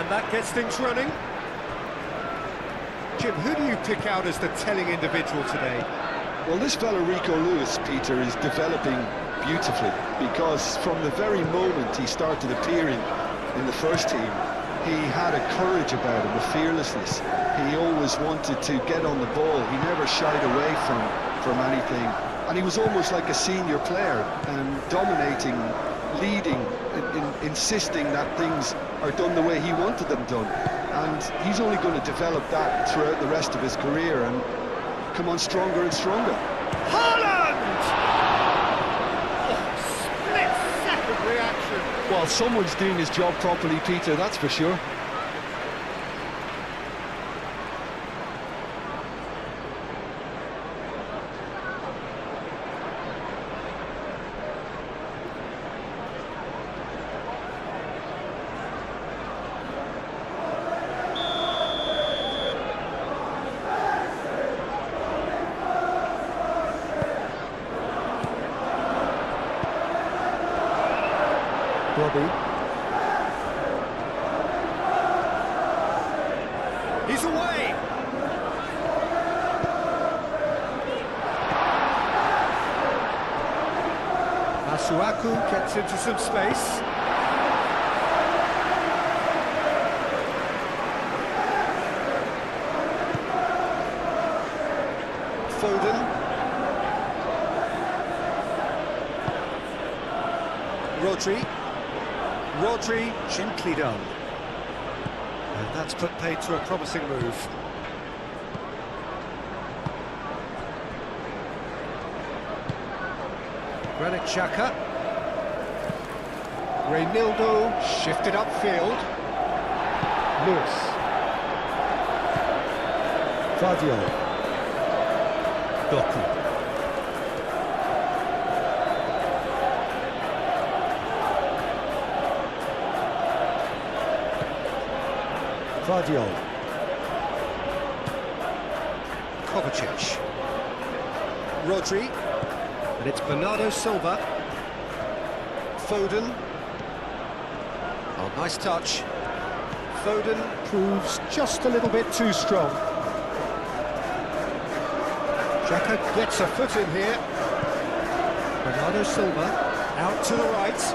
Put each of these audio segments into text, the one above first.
And that gets things running. Jim, who do you pick out as the telling individual today? Well, this fellow Rico Lewis, Peter, is developing beautifully, because from the very moment he started appearing in the first team, he had a courage about him, a fearlessness. He always wanted to get on the ball. He never shied away from anything. And he was almost like a senior player, dominating, leading, insisting that things are done the way he wanted them done. And he's only going to develop that throughout the rest of his career and come on stronger and stronger. Haaland! Oh, split-second reaction. Well, someone's doing his job properly, Peter, that's for sure. Robbie. He's away. Masuaku gets into some space. Foden. Rodri, gently done. And that's put paid to a promising move. Granit Xhaka. Reinildo shifted upfield. Lewis. Vardiol. Doku. Vardiol. Kovacic. Rodri. And it's Bernardo Silva. Foden. Oh, nice touch. Foden proves just a little bit too strong. Xhaka gets a foot in here. Bernardo Silva out to the right.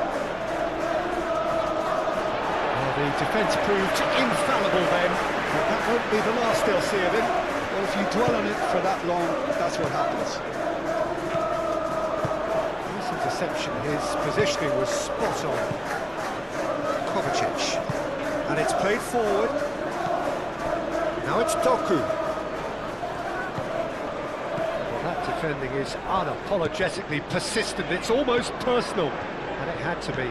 The defence proved infallible then, but that won't be the last they'll see of him. Well, if you dwell on it for that long, that's what happens. This interception, his positioning was spot on. Kovacic, and it's played forward. Now it's Doku. Well, that defending is unapologetically persistent, it's almost personal, and it had to be.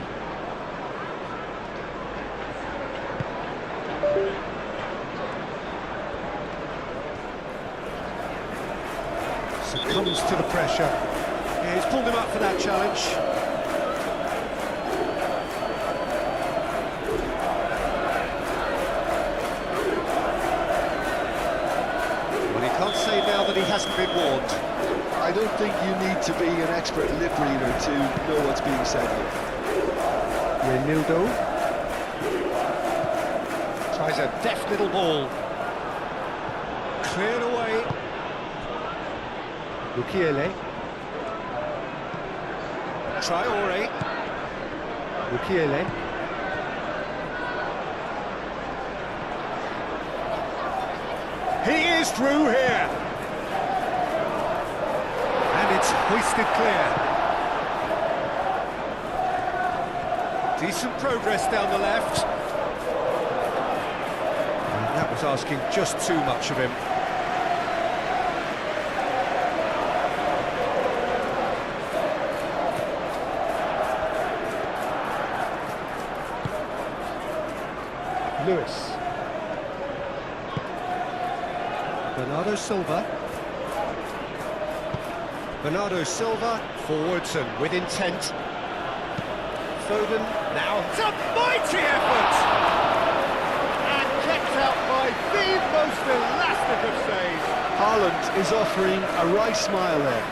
Succumbs to the pressure. Yeah, he's pulled him up for that challenge. Well, he can't say now that he hasn't been warned. I don't think you need to be an expert lip reader to know what's being said here. Reinildo tries a deft little ball. Cleared away. Mukiele. Traore. Mukiele. He is through here. And it's hoisted clear. Decent progress down the left. And that was asking just too much of him. Lewis. Bernardo Silva. Bernardo Silva forwards and with intent. Foden now. It's a mighty effort! And kept out by the most elastic of saves. Haaland is offering a right smile there.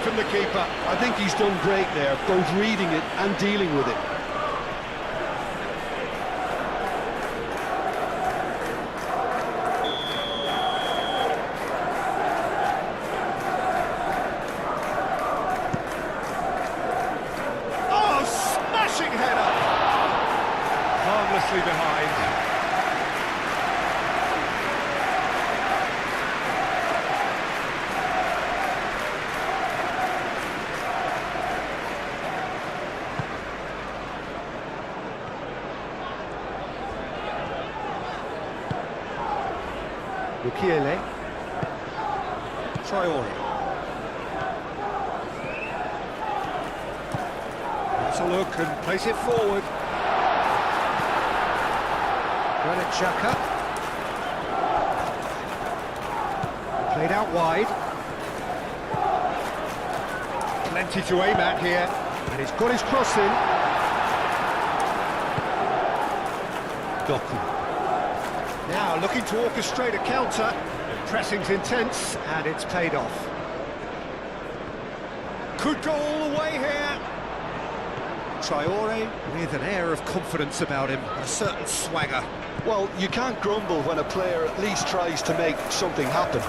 from the keeper. I think he's done great there, both reading it and dealing with it. Oh, smashing header! Harmlessly behind. Mukiele. Traore. Let's a look and place it forward. Granit Xhaka. Played out wide. Plenty to aim at here. And he's got his cross in. Doku. Now looking to orchestrate a counter. Pressing's intense, and it's paid off. Could go all the way here. Traore with an air of confidence about him, a certain swagger. Well, you can't grumble when a player at least tries to make something happen.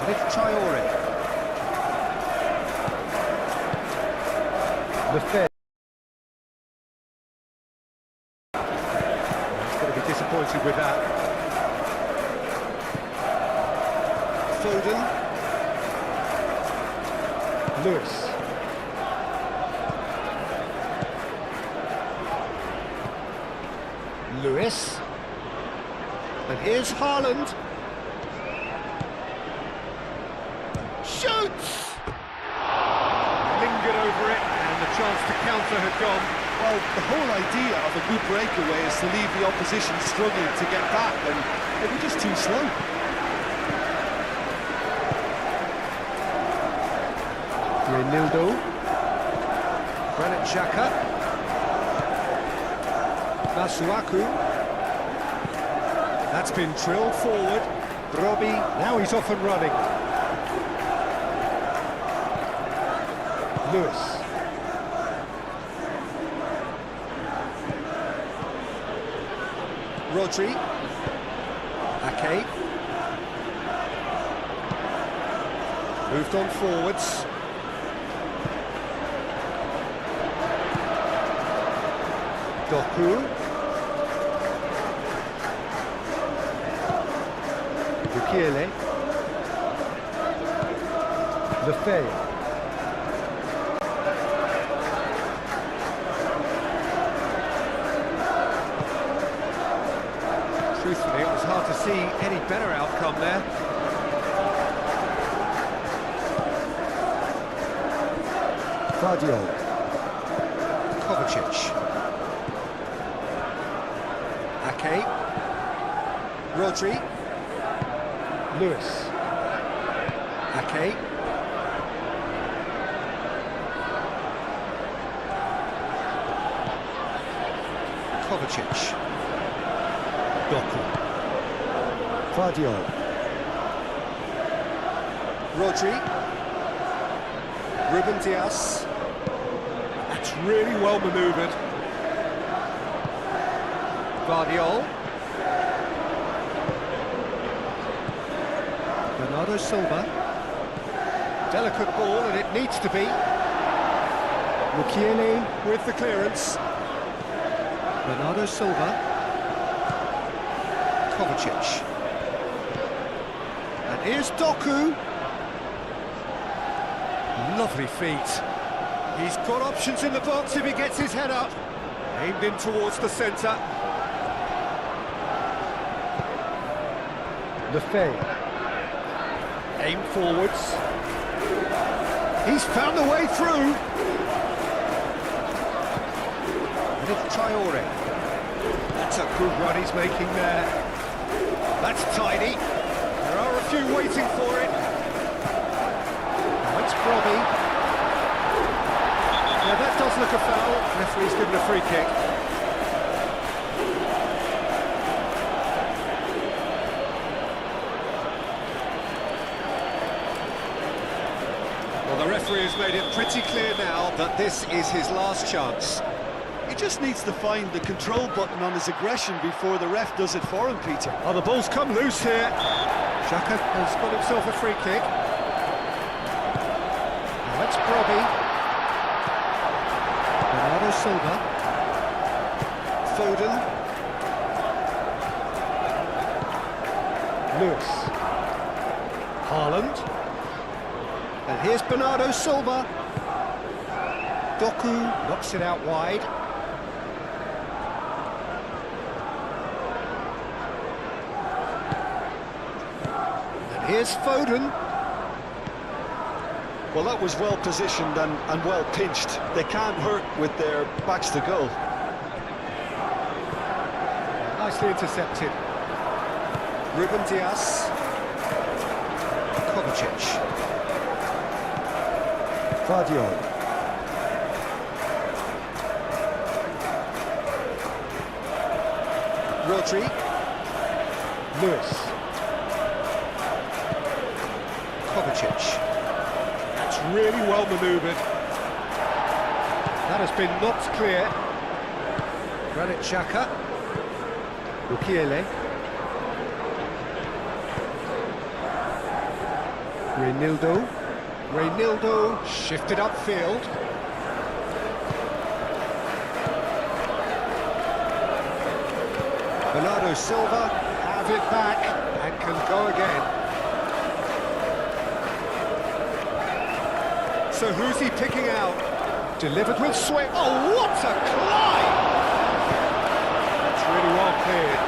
And it's Traore. Lefebvre. Disappointed with that. Foden. Lewis. Lewis. And here's Haaland. Shoots! Lingered over it, and the chance to counter had gone. Well, the whole idea of a good breakaway is to leave the opposition struggling to get back, and they were just too slow. Renildo. Granit Xhaka. Masuaku. That's been drilled forward. Robbie, now he's off and running. Lewis. Rodri. Ake. Moved on forwards. Doku. Mukiele. Lefebvre. Truthfully, it was hard to see any better outcome there. Guardiola. Kovacic. Ake. Rodri. Lewis. Ake. Kovacic. Doku. Guardiola. Rodri. Ruben Dias. That's really well manoeuvred. Guardiola. Bernardo Silva. Delicate ball, and it needs to be. Mukiele with the clearance. Bernardo Silva. Kovacic. And here's Doku. Lovely feet. He's got options in the box if he gets his head up. Aimed in towards the centre. Lefebvre. Aimed forwards. He's found a way through. And it's Traore. That's a good run he's making there. That's tidy. There are a few waiting for it. Now it's Robbie. Now that does look a foul. Referee's given a free kick. Well, the referee has made it pretty clear now that this is his last chance. He just needs to find the control button on his aggression before the ref does it for him, Peter. Oh, the ball's come loose here. Xhaka has got himself a free kick. Now that's Brobby. Bernardo Silva. Foden. Lewis. Haaland. And here's Bernardo Silva. Doku knocks it out wide. And here's Foden. Well, that was well positioned and well pinched. They can't hurt with their backs to goal. Nicely intercepted. Ruben Dias. Kovacic. Vardiol. Rodri. Lewis. Kovacic. That's really well manoeuvred. That has been knocked clear. Granit Xhaka. Mukiele. Reynildo shifted upfield. Bernardo Silva have it back and can go again. So who's he picking out? Delivered with swing. Oh, what a climb! That's really well cleared.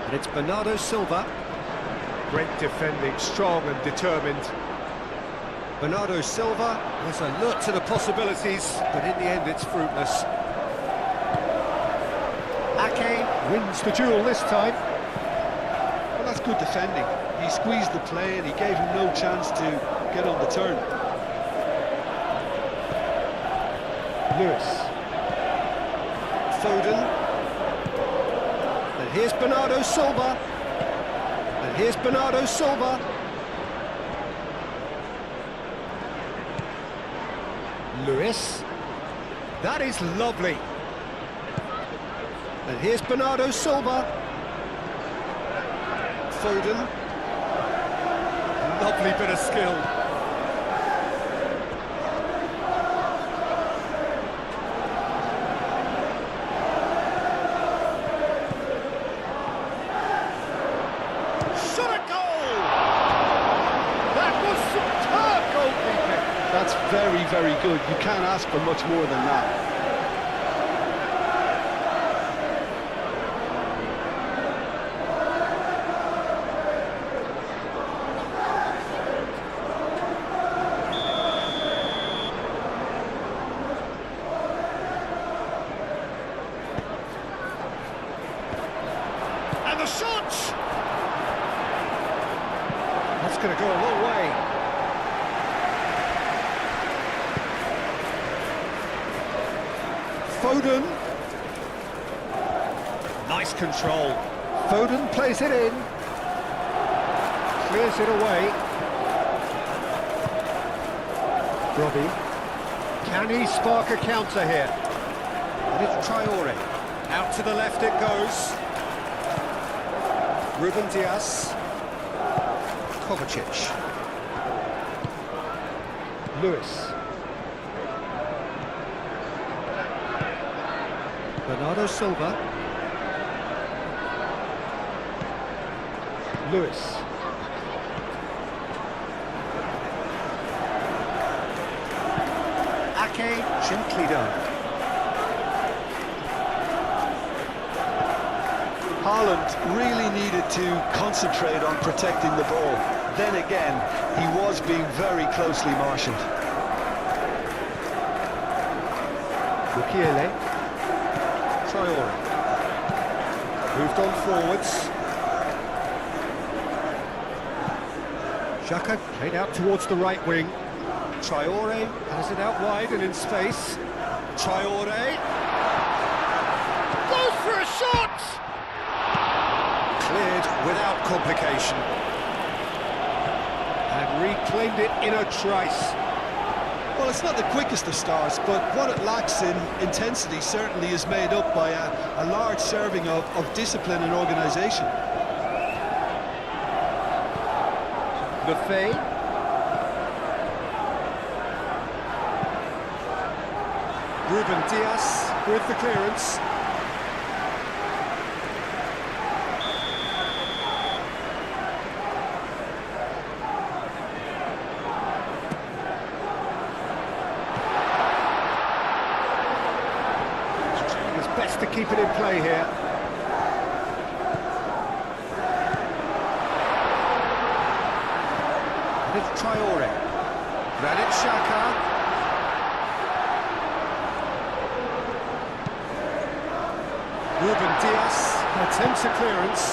And it's Bernardo Silva. Great defending, strong and determined. Bernardo Silva was alert to the possibilities, but in the end it's fruitless. Ake wins the duel this time. Well, that's good defending. He squeezed the play and he gave him no chance to get on the turn. Lewis. Foden. And here's Bernardo Silva. And here's Bernardo Silva. Lewis. That is lovely. And here's Bernardo Silva. Foden. Lovely bit of skill. Shot a goal! That was superb goalkeeping. That's very, very good. You can't ask for much more than that. And the shot! That's going to go a long way. Foden. Nice control. Foden plays it in. Clears it away. Robbie. Can he spark a counter here? And it's Traore. Out to the left it goes. Ruben Dias. Kovacic. Lewis. Bernardo Silva. Lewis. Ake, gently done. Haaland really needed to concentrate on protecting the ball. Then again, he was being very closely marshalled. Mukiele. Traore. Moved on forwards. Xhaka played out towards the right wing. Traore has it out wide and in space. Traore. Goes for a shot! Cleared without complication. And reclaimed it in a trice. Well, it's not the quickest of starts, but what it lacks in intensity certainly is made up by a large serving of discipline and organisation. Lefay. Ruben Dias with the clearance. Best to keep it in play here. It's Traore. Granit Xhaka. Ruben Dias attempts a clearance.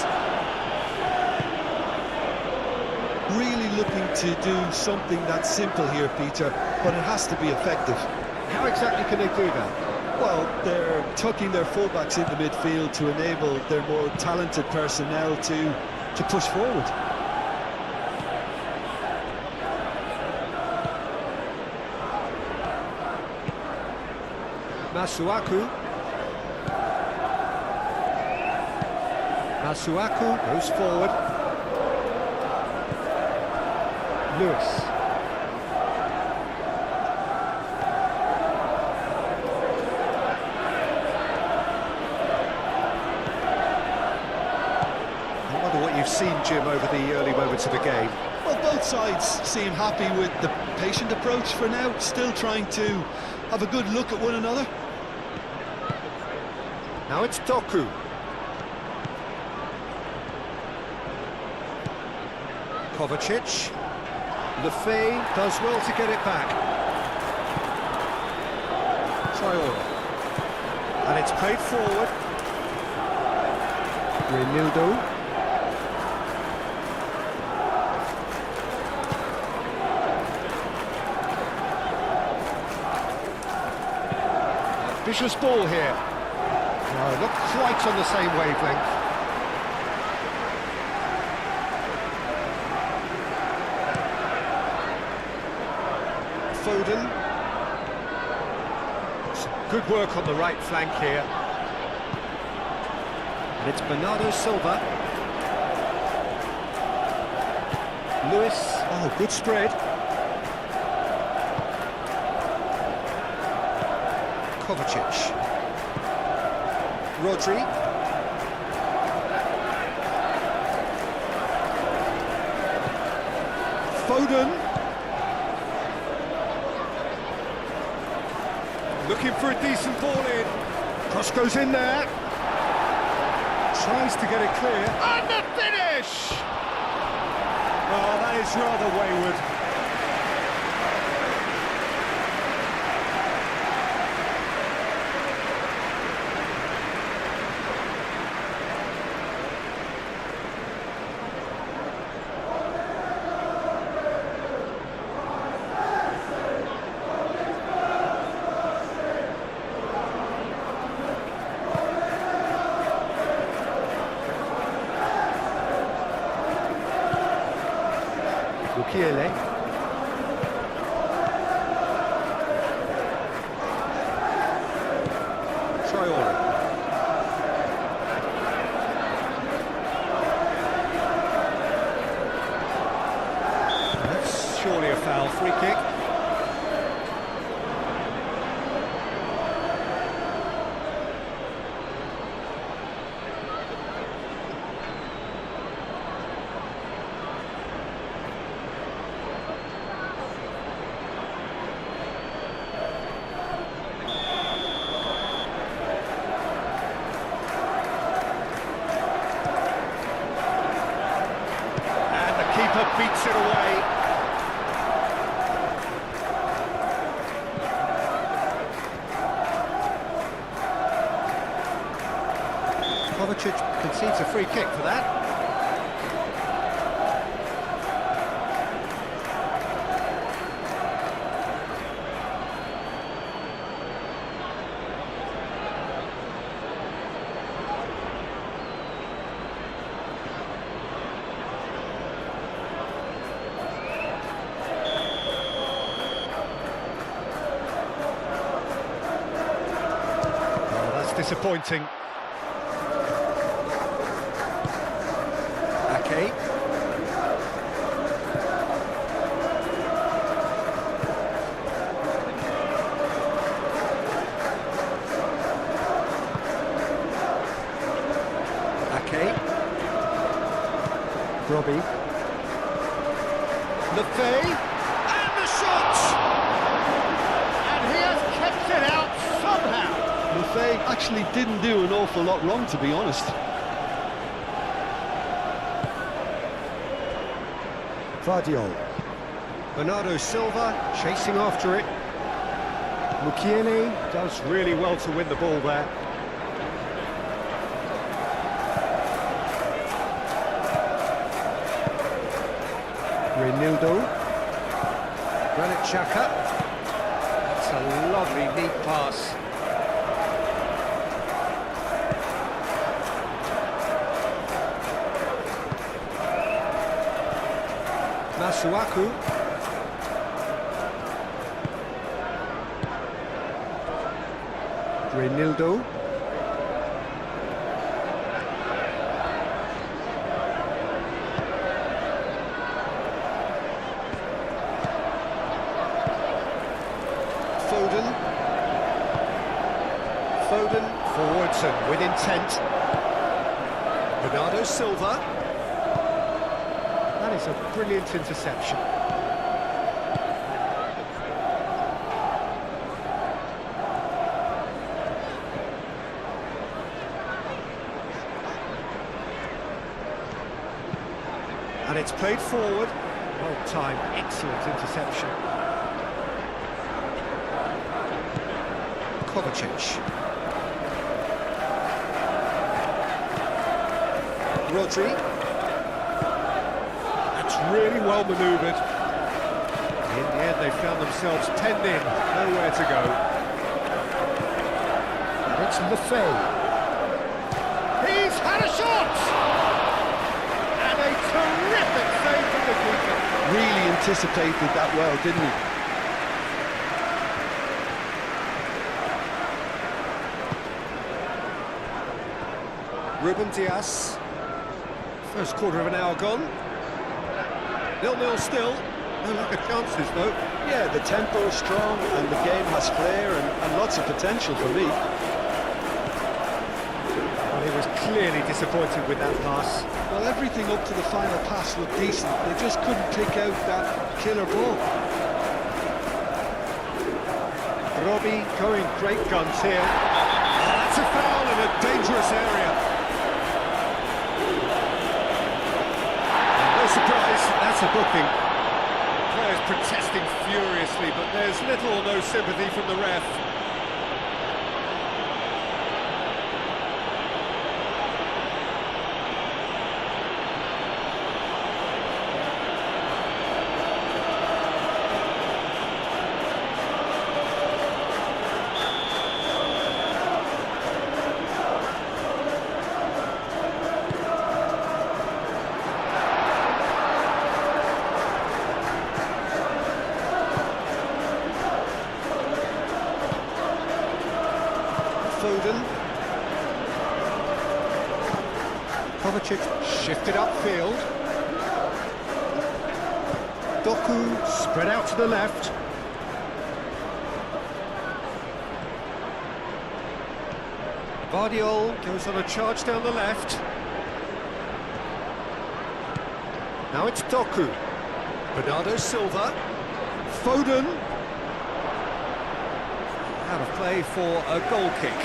Really looking to do something that's simple here, Peter, but it has to be effective. How exactly can they do that? Well, they're tucking their fullbacks into midfield to enable their more talented personnel to push forward. Masuaku. Masuaku goes forward. Lewis. You've seen, Jim, over the early moments of the game. Well, both sides seem happy with the patient approach for now, still trying to have a good look at one another. Now it's Doku. Kovacic. Lefay does well to get it back. Traore. And it's played forward. Renildo. Vicious ball here. No, not quite on the same wavelength. Foden. Some good work on the right flank here. And it's Bernardo Silva. Lewis. Oh, good spread. Kovacic. Rodri. Foden. Looking for a decent ball in. Cross goes in there. Tries to get it clear. And the finish! Oh, that is rather wayward. Mukiele. Traore. That's surely a foul. Free kick. Keeper beats it away. Kovacic concedes a free kick for that. disappointing. Ake. Ake. Robbie. Lefay. And the shot! And he has kept it out somehow. Lefay actually didn't do an awful lot wrong, to be honest. Vardiol. Bernardo Silva chasing after it. Mukiele does really well to win the ball there. Reinildo. Granit Xhaka. That's a lovely, neat pass. Masuaku. Reinildo. Foden forwards and with intent. Bernardo Silva. That is a brilliant interception. And it's played forward. Well timed, excellent interception. Kovacic. Rodri. That's really well manoeuvred. In the end, they found themselves penned in, nowhere to go. And it's Lefay. He's had a shot! And a terrific save from the keeper. Really anticipated that well, didn't he? Ruben Dias. First quarter of an hour gone. 0-0 still. No lack of chances, though. Yeah, the tempo is strong and the game has flair and lots of potential for me. Well, he was clearly disappointed with that pass. Well, everything up to the final pass looked decent. They just couldn't pick out that killer ball. Robbie going great guns here. Oh, that's a foul in a dangerous area. Surprise, that's a booking. The players protesting furiously, but there's little or no sympathy from the ref. Foden. Kovacic shifted upfield. Doku spread out to the left. Vardiol goes on a charge down the left. Now it's Doku. Bernardo Silva. Foden. Out of play for a goal kick.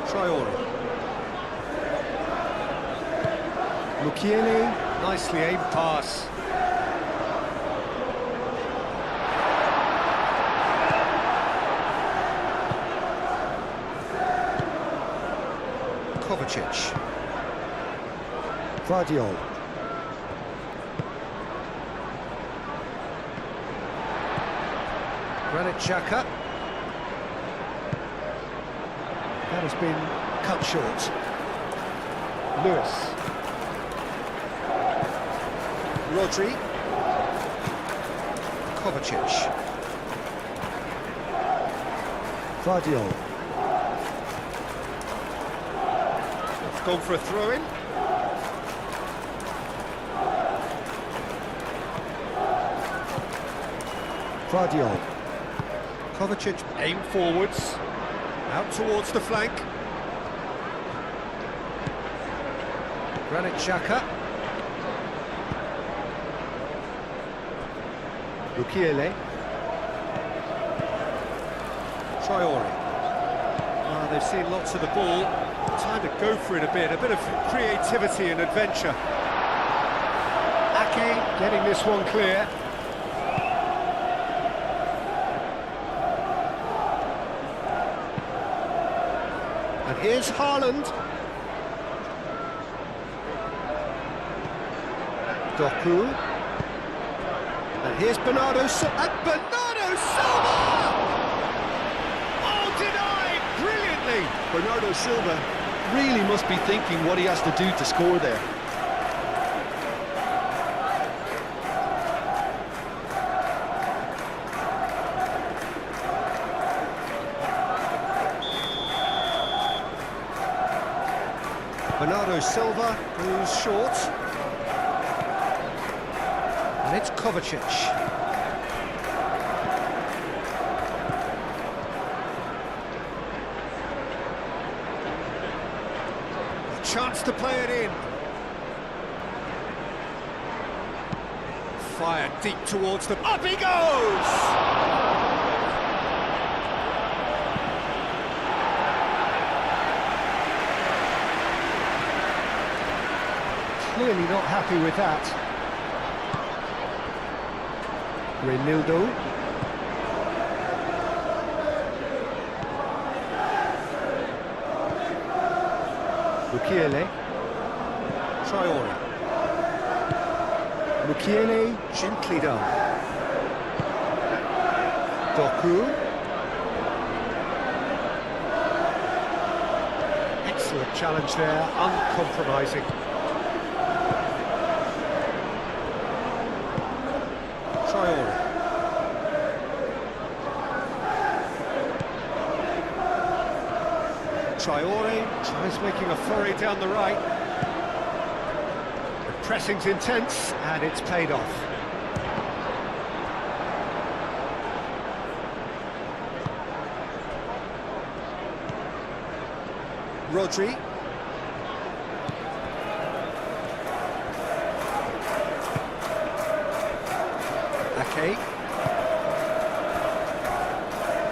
Traore. Mukiele, nicely aimed pass. Kovacic. Vardiol. Granit Xhaka. That has been cut short. Lewis. Rodri. Kovacic. Vardiol. It's gone for a throw-in. Vardiol. Kovacic aim forwards. Out towards the flank. Granit Xhaka. Mukiele. Traore. They've seen lots of the ball. Time to go for it a bit of creativity and adventure. Ake getting this one clear. And here's Haaland. Doku. And here's Bernardo Silva. And Bernardo Silva! Oh, denied brilliantly! Bernardo Silva really must be thinking what he has to do to score there. Bernardo Silva goes short. And it's Kovacic. A chance to play it in. Fired deep towards them. Up he goes! Clearly not happy with that. Reinildo. Mukiele. Traore. Mukiele, gently done. Doku. Excellent challenge there, uncompromising. Traore tries making a foray down the right. The pressing's intense, and it's paid off. Rodri. Ake.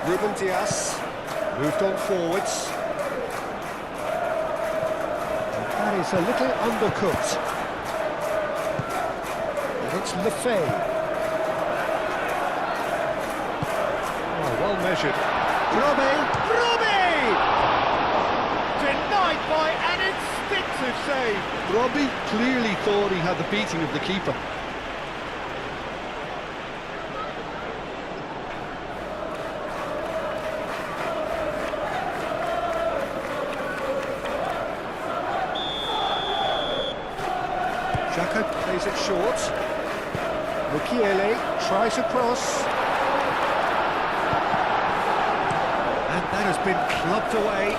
Ruben Dias moved on forwards. That is a little undercooked. And it's Lefay. Oh, well measured. Robbie! Denied by an instinctive save. Robbie clearly thought he had the beating of the keeper. Xhaka plays it short. Mukiele tries a cross. And that has been clubbed away.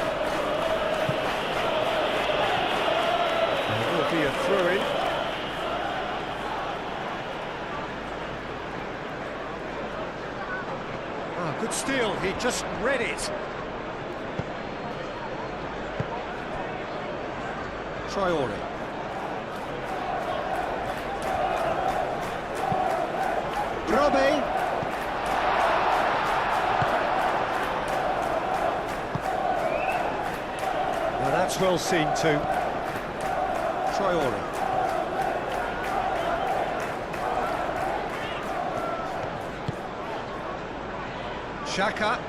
There will be a throw-in. Ah, good steal, he just read it. Traore. Robbie. Now that's well seen too. Traore. Xhaka.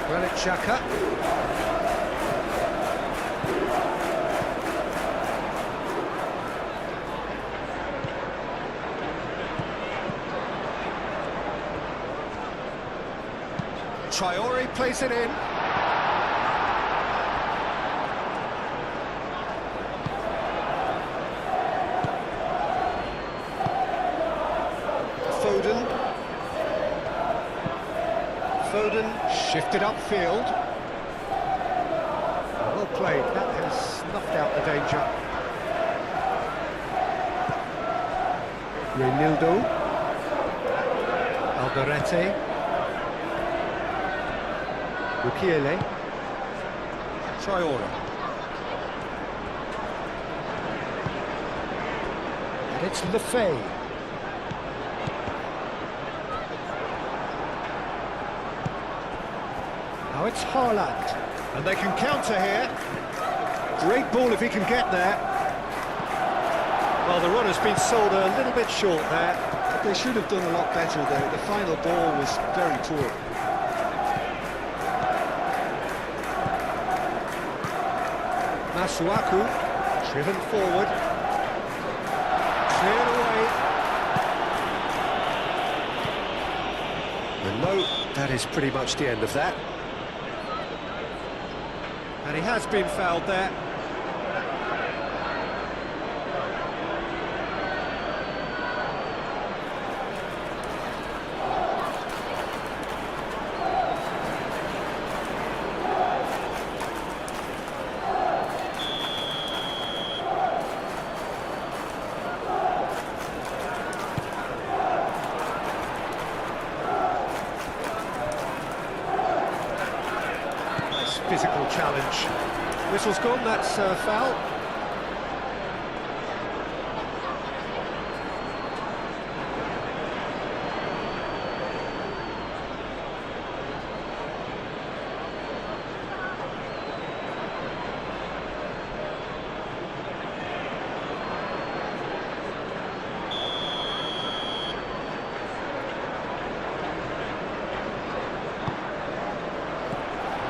Granit Xhaka. Traore plays it in. Foden shifted upfield. Well played, that has snuffed out the danger. Reinildo. Alderete. Mukiele. Traore. And it's Lefay. Now it's Haaland, and they can counter here. Great ball if he can get there. Well, the run has been sold a little bit short there. But they should have done a lot better there. The final ball was very poor. Masuaku, driven forward. Cleared away. And no, that is pretty much the end of that. And he has been fouled there. Physical challenge. Whistle's gone, that's foul.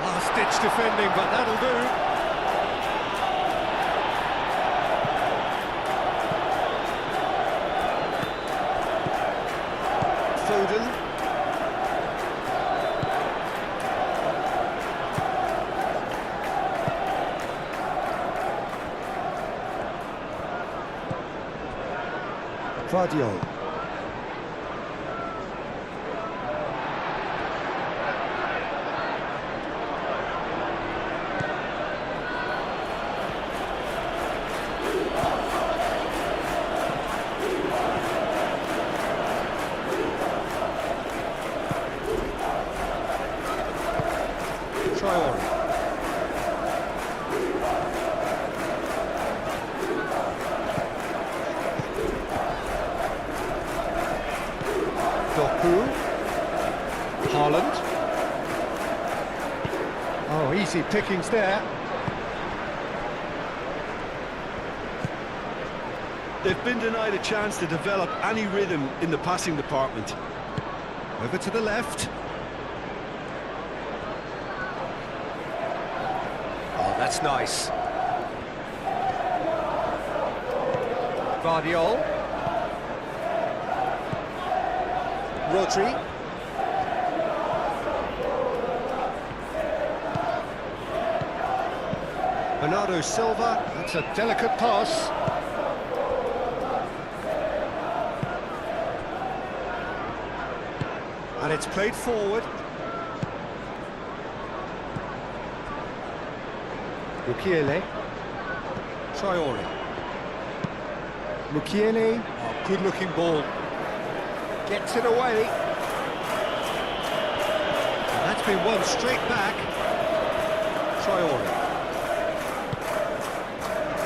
Last-ditch defending, but that'll do. Foden. Vardiol. Traore. Doku. Haaland. Oh, easy pickings there. They've been denied a chance to develop any rhythm in the passing department. Over to the left. Oh, that's nice. Vardiol. Rodri. Bernardo Silva, that's a delicate pass. And it's played forward. Mukiele. Traore. Mukiele. Oh, good-looking ball. Gets it away. And that's been won straight back. Traore.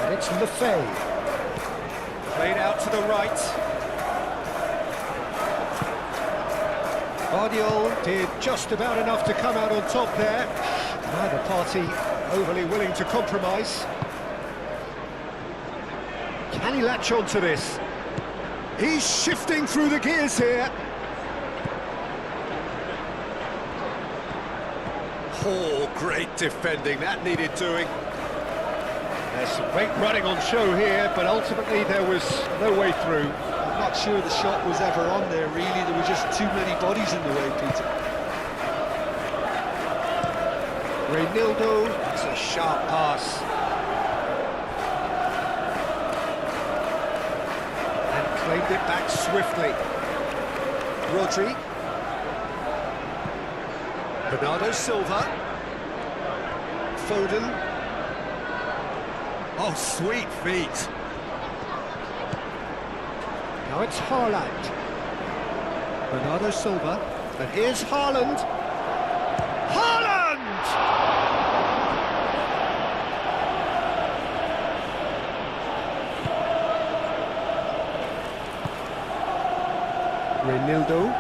And it's Lefay. Played out to the right. Vardiol did just about enough to come out on top there. Neither party overly willing to compromise. Can he latch on to this? He's shifting through the gears here. Oh, great defending, that needed doing. There's some great running on show here, but ultimately there was no way through. I'm not sure the shot was ever on there, really. There were just too many bodies in the way, Peter. Reynildo, that's a sharp pass. And claimed it back swiftly. Rodri. Bernardo Silva. Foden. Oh, sweet feet. Now it's Haaland. Bernardo Silva. And here's Haaland. Haaland! Reynildo.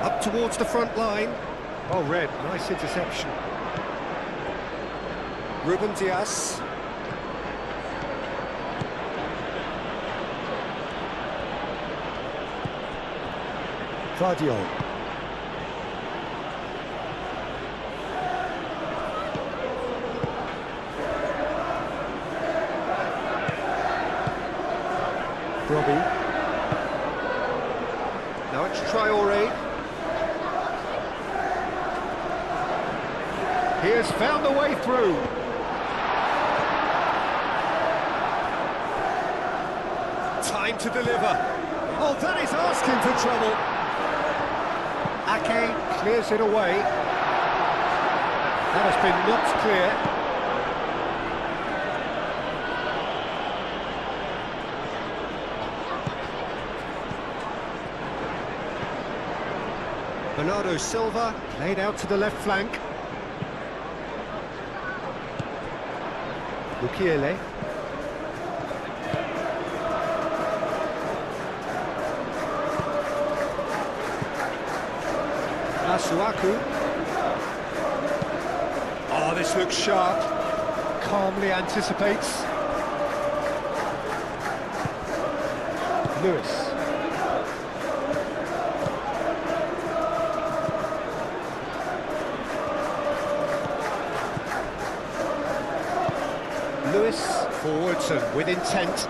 Up towards the front line. Oh, red, nice interception. Ruben Dias. Vardio. Robbie. Now it's Traore. He has found the way through. Time to deliver. Oh, that is asking for trouble. Ake clears it away. That has been knocked clear. Bernardo Silva played out to the left flank. Mukiele. Masuaku. Oh, this looks sharp. Calmly anticipates. Lewis. Lewis forwards and with intent.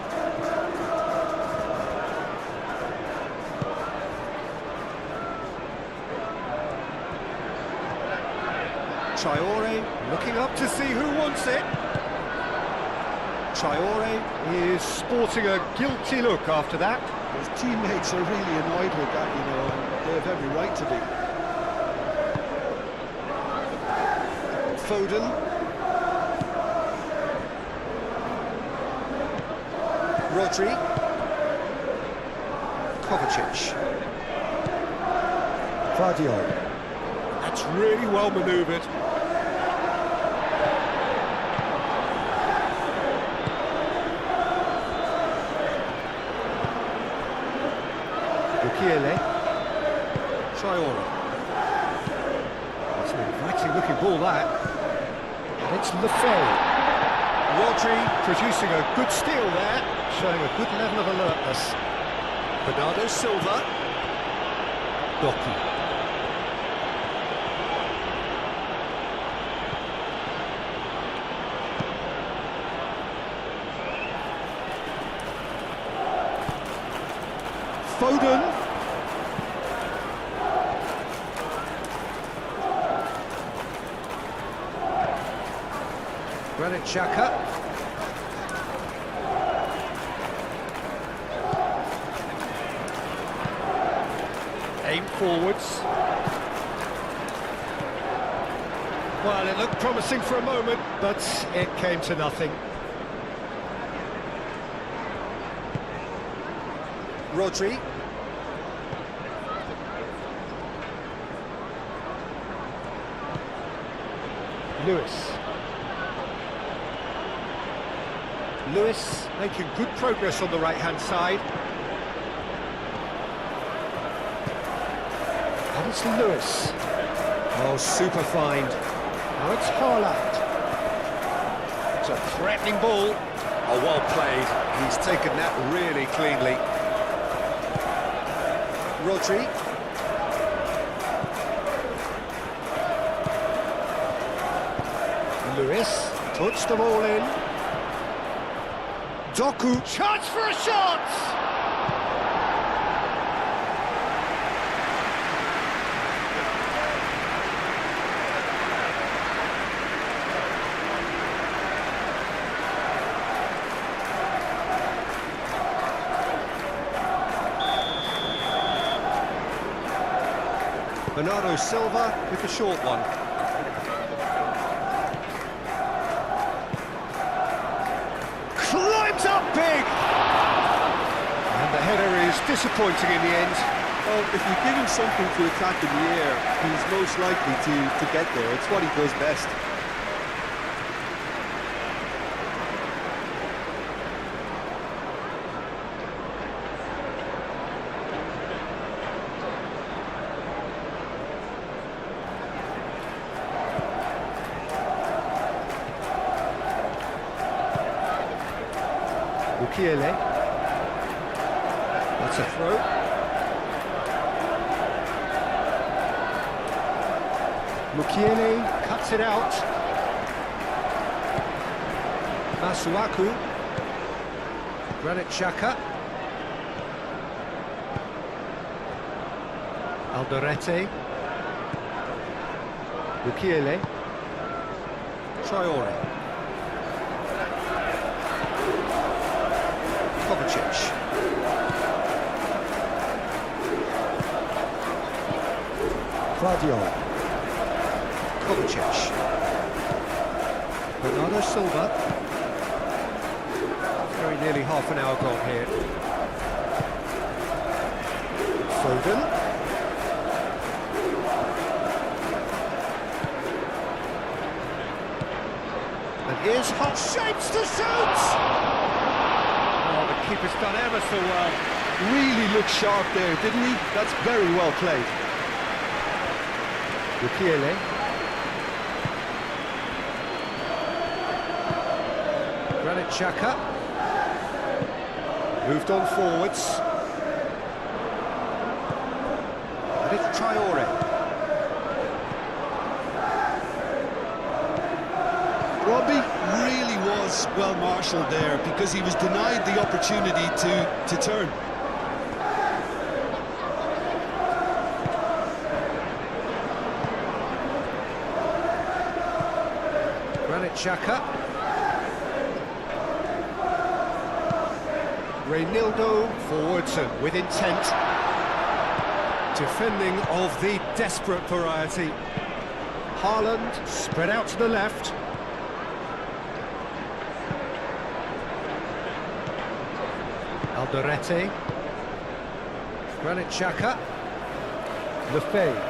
Traore looking up to see who wants it. Traore is sporting a guilty look after that. His teammates are really annoyed with that, you know, and they have every right to be. Foden. Rodri. Kovacic. Vardio. That's really well manoeuvred. Mukiele. Traore. That's an inviting looking ball, that. And it's Lefebvre. Rodri producing a good steal there, showing a good level of alertness. Bernardo Silva. Doku. Foden. Granit Xhaka. Aim forwards. Well, it looked promising for a moment, but it came to nothing. Rodri. Lewis. Lewis making good progress on the right-hand side. And it's Lewis. Oh, super find. Now it's Haaland. It's a threatening ball. Oh, well played. He's taken that really cleanly. Rodri. Lewis puts the ball in. Doku, chance for a shot! Bernardo Silva with the short one. Climbs up big! And the header is disappointing in the end. Well, if you give him something to attack in the air, he's most likely to get there. It's what he does best. Mukiele. That's a throw. Mukiele cuts it out. Masuaku. Granit Xhaka. Alderete. Mukiele. Traore. Kovacic. Claudio. Kovacic. Bernardo Silva. Very nearly half an hour gone here. Foden. And here's hot shapes to shoot! Oh, the keeper's done ever so well. Really looked sharp there, didn't he? That's very well played. Mukiele. Granit Xhaka. Moved on forwards. And it's Traore. Robbie really was well marshalled there because he was denied the opportunity to turn. Granit Xhaka. Reinildo forwards and with intent. Defending of the desperate variety. Haaland spread out to the left. Alderete. Granit Xhaka. Lefebvre.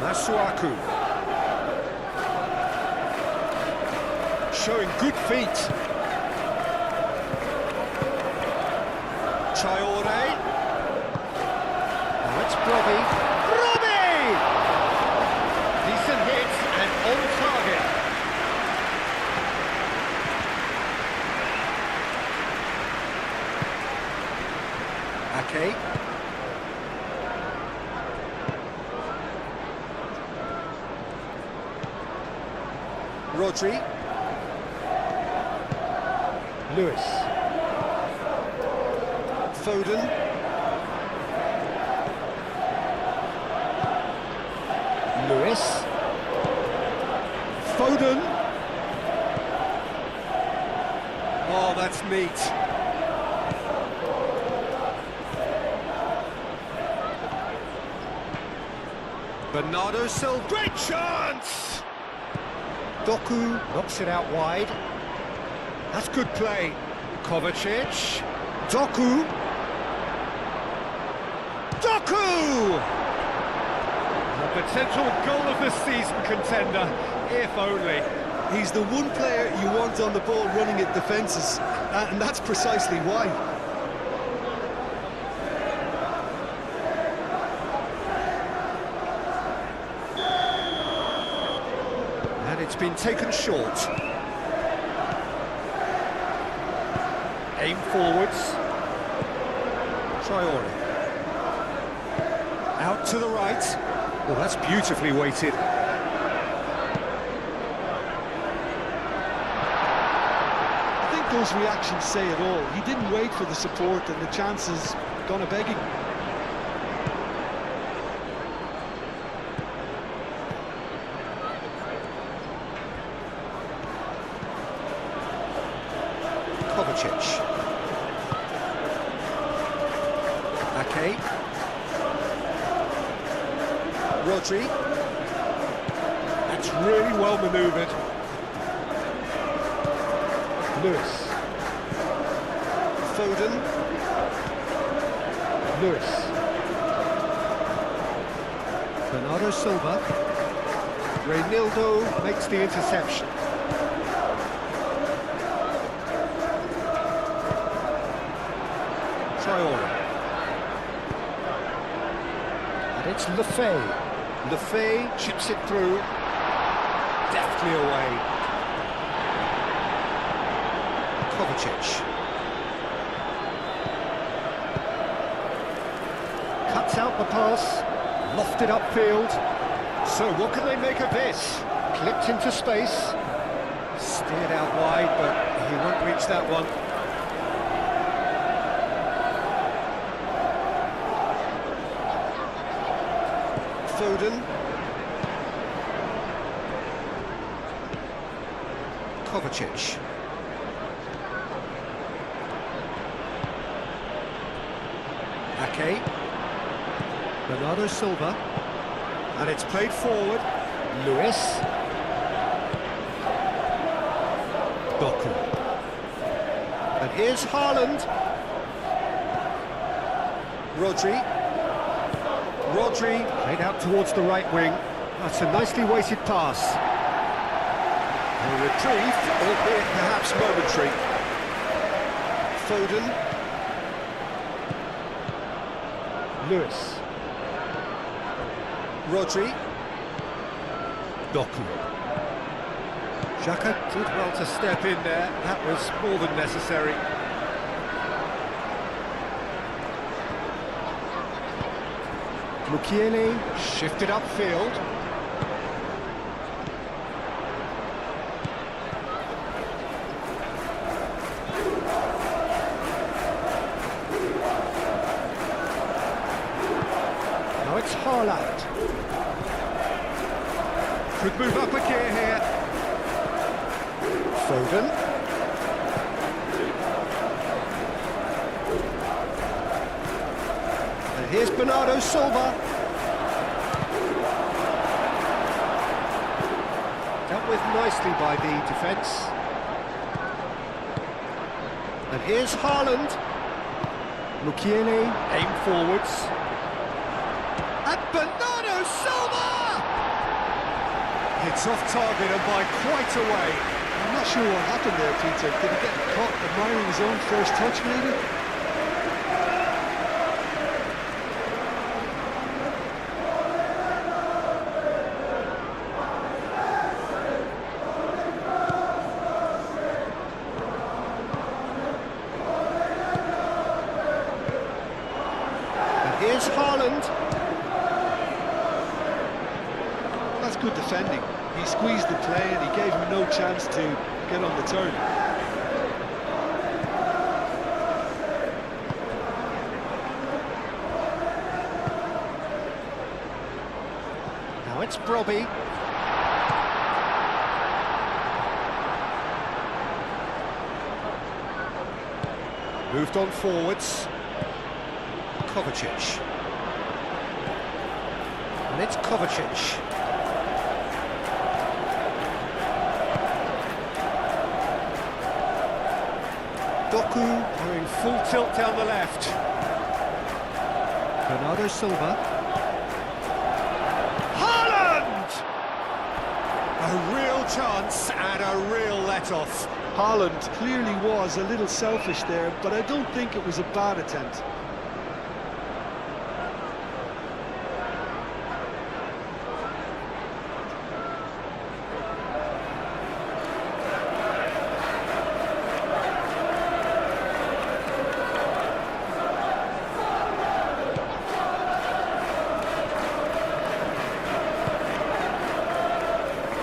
Masuaku. Showing good feet. Traore. Now it's Brobbey. Brobbey! Decent hit and on target. Ake. Rodri. Lewis. Foden. Lewis. Foden. Oh, that's neat. Bernardo Silva. Great chance! Doku knocks it out wide. That's good play. Kovacic. Doku. Doku! A potential goal of the season contender, if only. He's the one player you want on the ball running at defences, and that's precisely why. And it's been taken short. Aim forwards. Traore. Out to the right. Well, that's beautifully weighted. I think those reactions say it all. He didn't wait for the support, and the chances gone a-begging. Kovacic. Ake. Rodri. That's really well manoeuvred. Lewis. Foden. Lewis. Bernardo Silva. Reinildo makes the interception. Traore. And it's Lefay. Lefay chips it through. Deftly away. Kovacic. Cuts out the pass. Lofted upfield. So what can they make of this? Clipped into space. Steered out wide, but he won't reach that one. Foden. Kovacic. Ake. Bernardo Silva. And it's played forward. Lewis. Doku. And here's Haaland. Rodri. Rodri played out towards the right wing. That's a nicely weighted pass. A reprieve, albeit perhaps momentary. Foden. Lewis. Rodri. Doku. Xhaka did well to step in there. That was more than necessary. Mukiele shifted upfield. Now it's Haaland. Could move up a gear here. Foden. And here's Bernardo Silva. Dealt with nicely by the defence. And here's Haaland. Mukiele aim forwards. And Bernardo Silva! Hits off target and by quite a way. I'm not sure what happened there, Peter. Did he get caught admiring his own first touch, maybe? And here's Haaland. That's good defending. He squeezed the play and he gave him no chance to get on the turn. Now it's Brobbey. Moved on forwards. Kovacic. And it's Kovacic. Doku going full tilt down the left. Bernardo Silva. Haaland! A real chance and a real let-off. Haaland clearly was a little selfish there, but I don't think it was a bad attempt.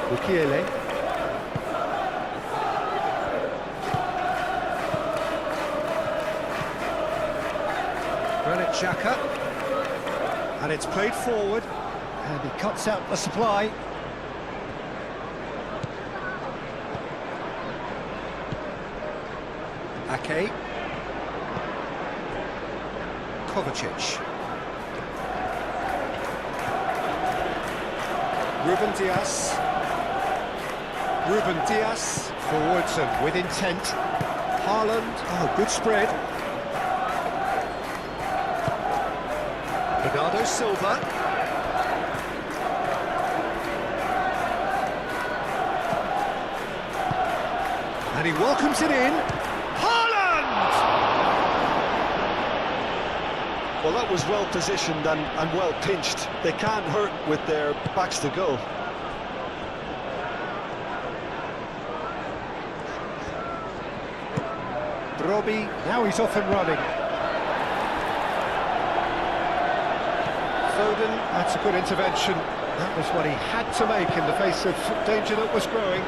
Mukiele. Granit Xhaka. And it's played forward. And he cuts out the supply. Ake. Kovacic. Ruben Dias. Ruben Dias. Forwards and with intent. Haaland. Oh, good spread. Bernardo Silva. And he welcomes it in. Haaland! Well, that was well positioned and well pinched. They can't hurt with their backs to goal. Robbie, now he's off and running. Foden, that's a good intervention. That was what he had to make in the face of danger that was growing.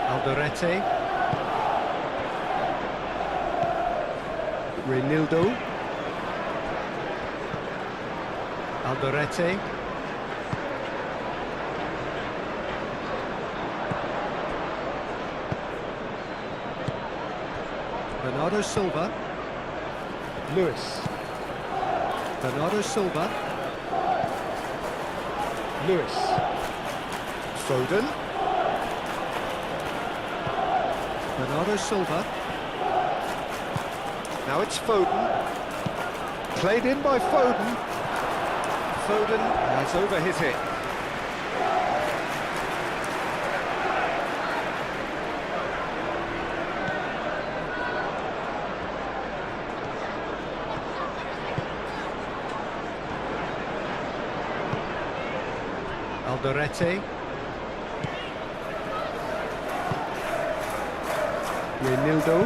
Alderete. Reinildo. Alderete. Bernardo Silva. Lewis. Bernardo Silva. Lewis. Foden. Bernardo Silva. Now it's Foden. Played in by Foden. Foden has overhit it. Alderete. Reinildo.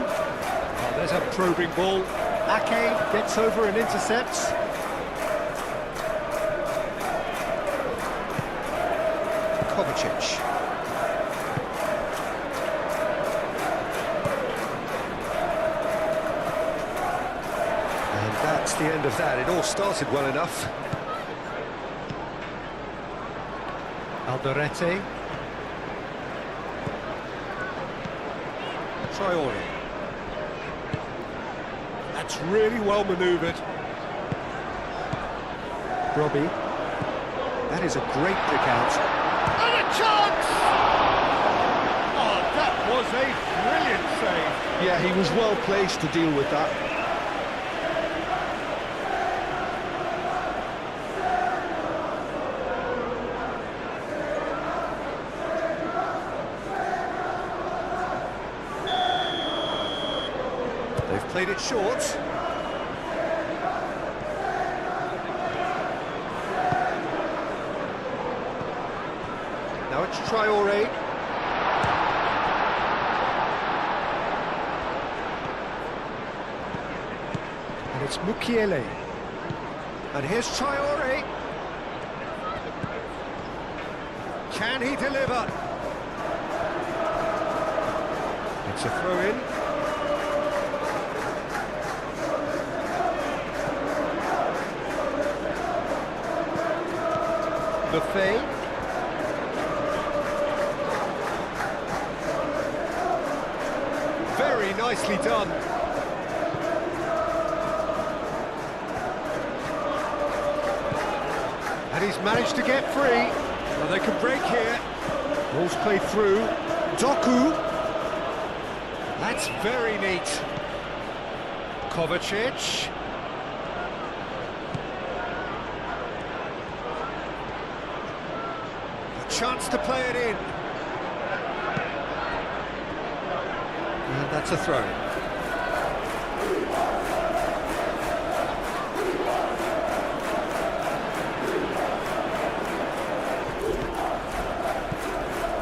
Oh, there's a probing ball. Ake gets over and intercepts. Kovacic. And that's the end of that. It all started well enough. Alderete. Traore. That's really well manoeuvred. Robbie. That is a great pick out. And a chance! Oh, that was a brilliant save. Yeah, he was well placed to deal with that. They've played it short. Now it's Traore. And it's Mukiele. And here's Traore. Can he deliver? It's a throw-in. Buffet. Very nicely done. And he's managed to get free. Well, they can break here. Ball's played through. Doku. That's very neat. Kovacic. Chance to play it in. And that's a throw.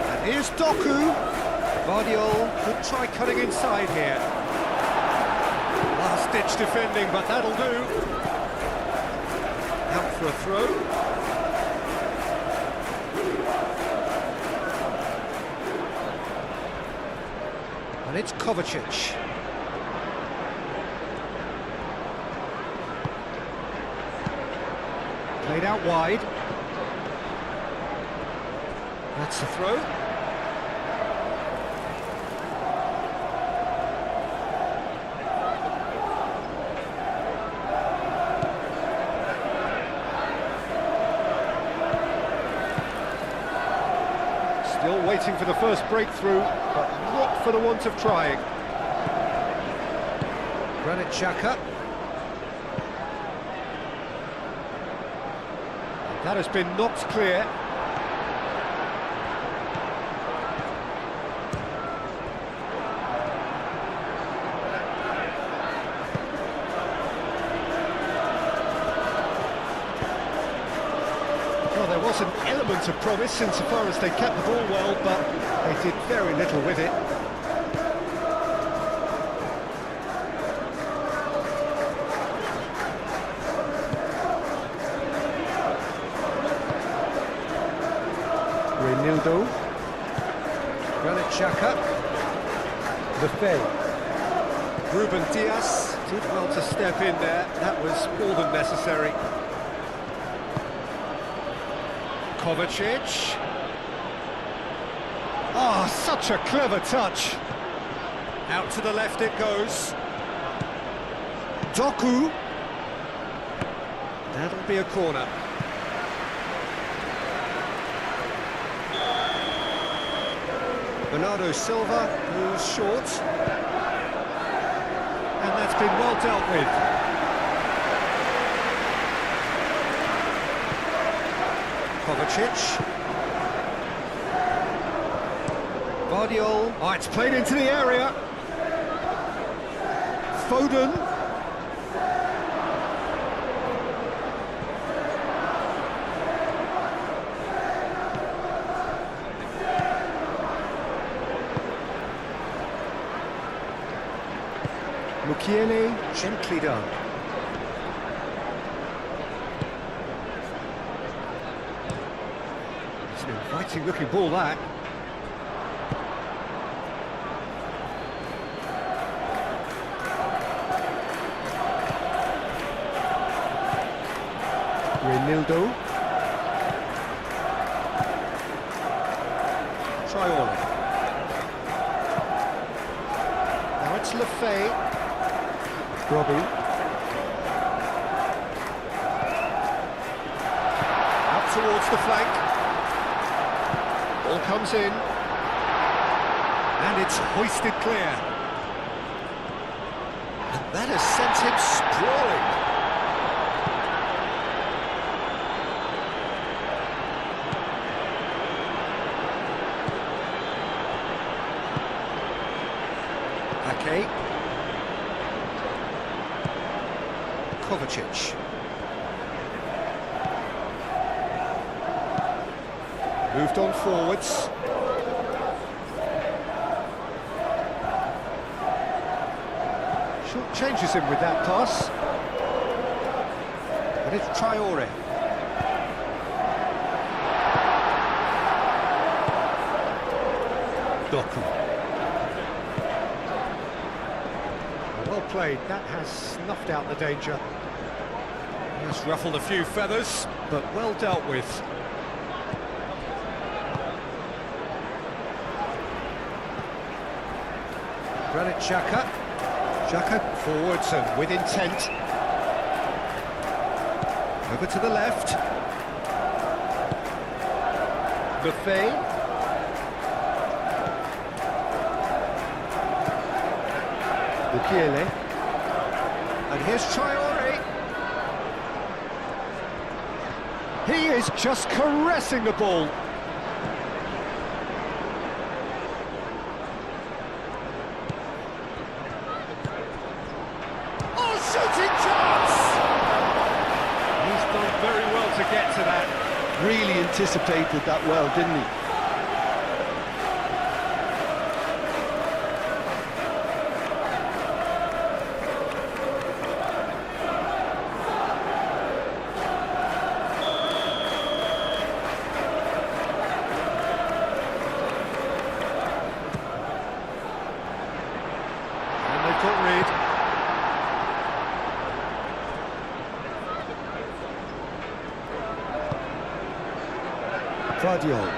And here's Doku. Vardiol could try cutting inside here. Last-ditch defending, but that'll do. Out for a throw. And it's Kovacic. Played out wide. That's the throw. Still waiting for the first breakthrough, but not for the want of trying. Granit Xhaka. That has been knocked clear. Well, there was an element of promise insofar as they kept the ball well, but they did very little with it. Renildo, Granit Xhaka, Lefebvre, Ruben Diaz did well to step in there. That was more than necessary. Kovacic. Ah, such a clever touch. Out to the left it goes. Doku. That'll be a corner. Bernardo Silva, who's short. And that's been well dealt with. Kovacic. Guardiol. Oh, it's played into the area. Foden. Mukiele, gently done. It's an inviting looking ball, that. Renildo. Traore. Now it's Lefebvre. Robbie. Out towards the flank. Ball comes in. And it's hoisted clear. And that has sent him sprawling. Okay. Kovacic. Moved on forwards. Short changes him with that pass. But it's Traore. Doku. Well played, that has snuffed out the danger. Has ruffled a few feathers, but well dealt with. Granit Xhaka. Xhaka forwards and with intent. Over to the left. Lefebvre. Mukiele. And here's Traore. He is just caressing the ball. Oh, shooting chance! He's done very well to get to that. Really anticipated that well, didn't he? Got rid. Guardiol.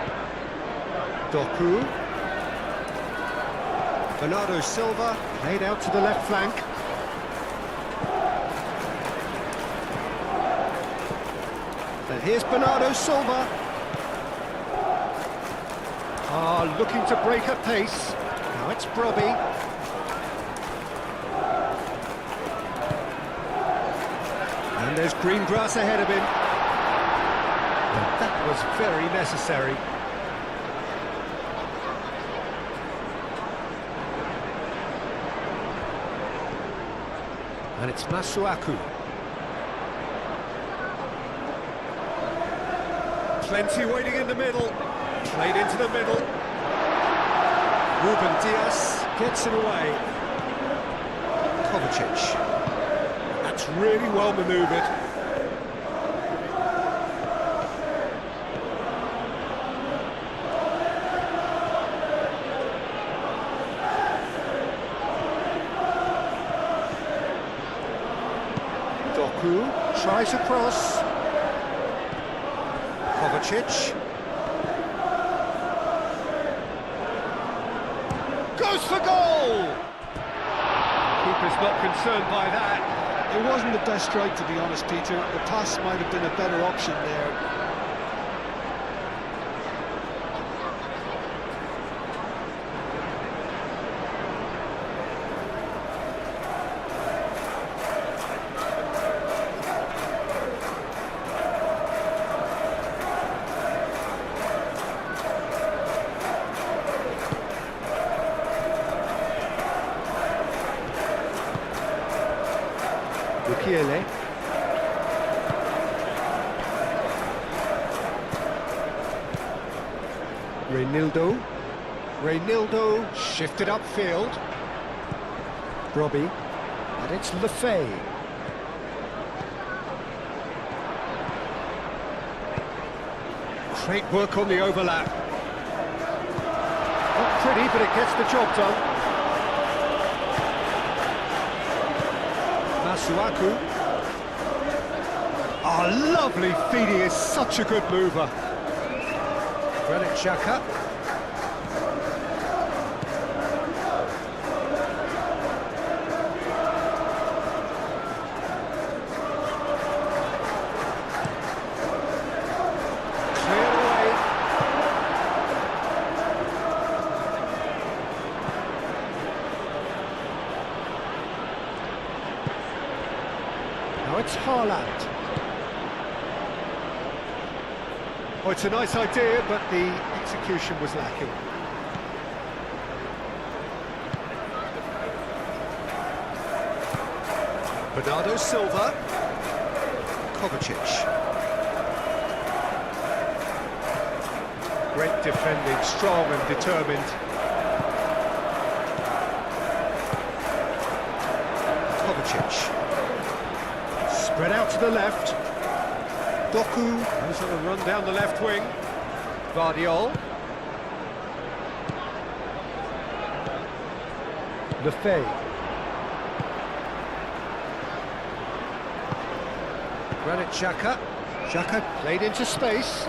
Doku. Bernardo Silva played out to the left flank. And here's Bernardo Silva. Looking to break at pace. Now it's Brobby. And there's green grass ahead of him. But that was very necessary. And it's Masuaku. Plenty waiting in the middle. Played into the middle. Ruben Diaz gets it away. Kovacic. That's really well manoeuvred. Doku tries a cross. Kovacic. Goes for goal! Keeper's not concerned by that. It wasn't the best strike, to be honest, Peter. The pass might have been a better option there. Mukiele. Reynildo shifted upfield. Brobby. And it's Lefay. Great work on the overlap. Not pretty, but it gets the job done. Masuaku. Lovely feed, he is such a good mover. Frenetic Xhaka. Cleared away. Now it's Haaland. Oh, it's a nice idea, but the execution was lacking. Bernardo Silva. Kovacic. Great defending, strong and determined. Kovacic. Spread out to the left. Doku goes on a run down the left wing. Guardiol. Lefay. Granit Xhaka. Xhaka played into space.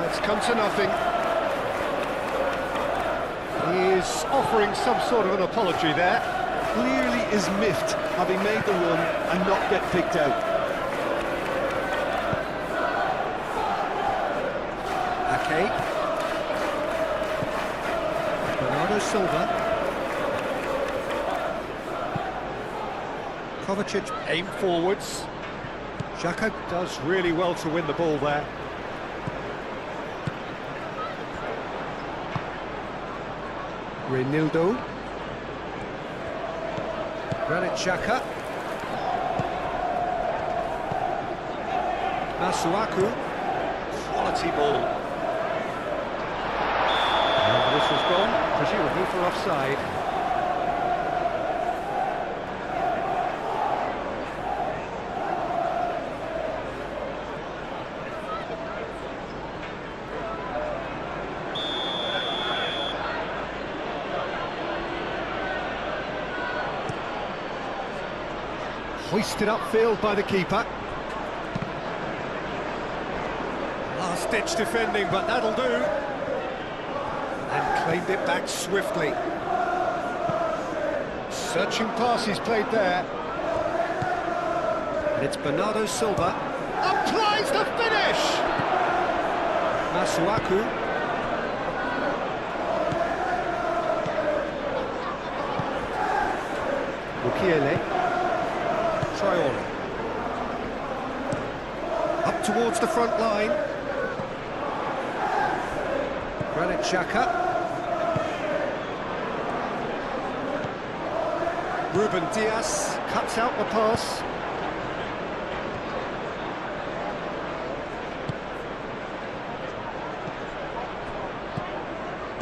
It's come to nothing. He is offering some sort of an apology there. Clearly is miffed, having made the run and not get picked out. Bernardo Silva. Kovacic aimed forwards. Xhaka does really well to win the ball there. Reynildo. Granit Xhaka. Masuaku. Quality ball. This has gone, presumably for offside. Hoisted upfield by the keeper. Last-ditch defending, but that'll do. And claimed it back swiftly. Searching pass he's played there. And it's Bernardo Silva. Applies the finish! Masuaku. Mukiele. Traore. Up towards the front line. Granit Xhaka. Ruben Dias cuts out the pass.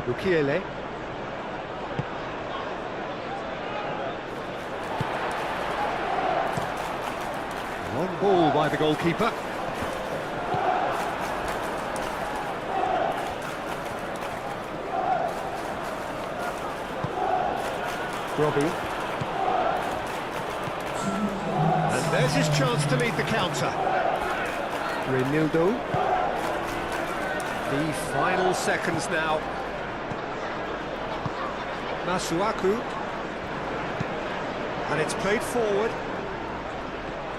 Mukiele. Long ball by the goalkeeper. Robbie. And there's his chance to lead the counter. Reinildo. The final seconds now. Masuaku. And it's played forward.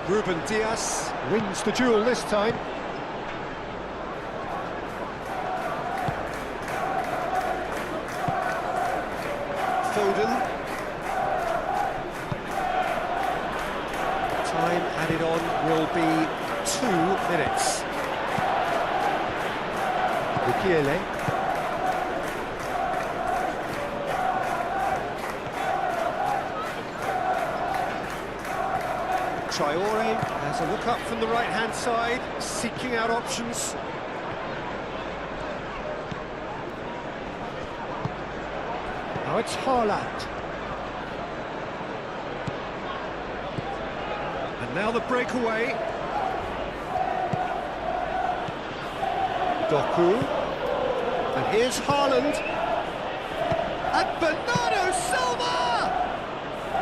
Ruben Dias wins the duel this time. Foden. Time added on will be 2 minutes. Mukiele. Traore has a look up from the right-hand side, seeking out options. Now it's Haaland. And now the breakaway. Doku. And here's Haaland. And Bernardo Silva!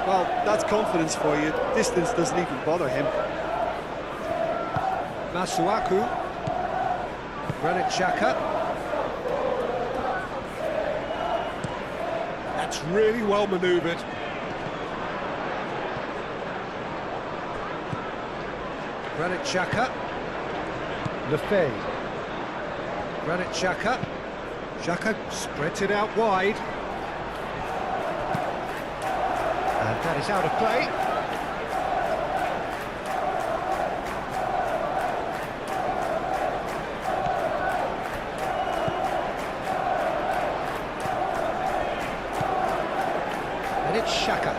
Well, that's confidence for you. Distance doesn't even bother him. Masuaku. Granit Xhaka. That's really well manoeuvred. Granit Xhaka. Lefebvre. Granit Xhaka. Xhaka spreads it out wide. And that is out of play. And it's Xhaka.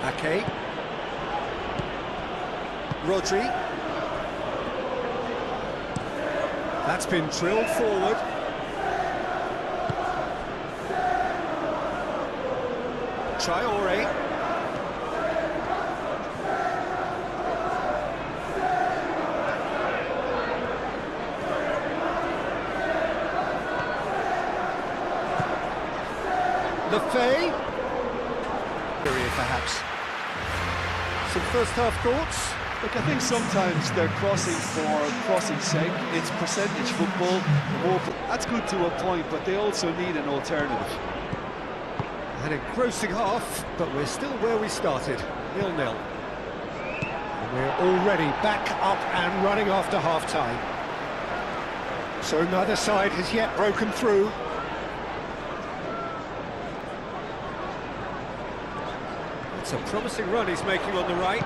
Ake. Rodri. That's been drilled forward. Traore. Lefebvre. Period, perhaps. Some first-half thoughts? Look, I think sometimes they're crossing for crossing's sake. It's percentage football. That's good to a point, but they also need an alternative. An engrossing half, but we're still where we started, 0-0. And we're already back up and running after half-time. So neither side has yet broken through. It's a promising run he's making on the right.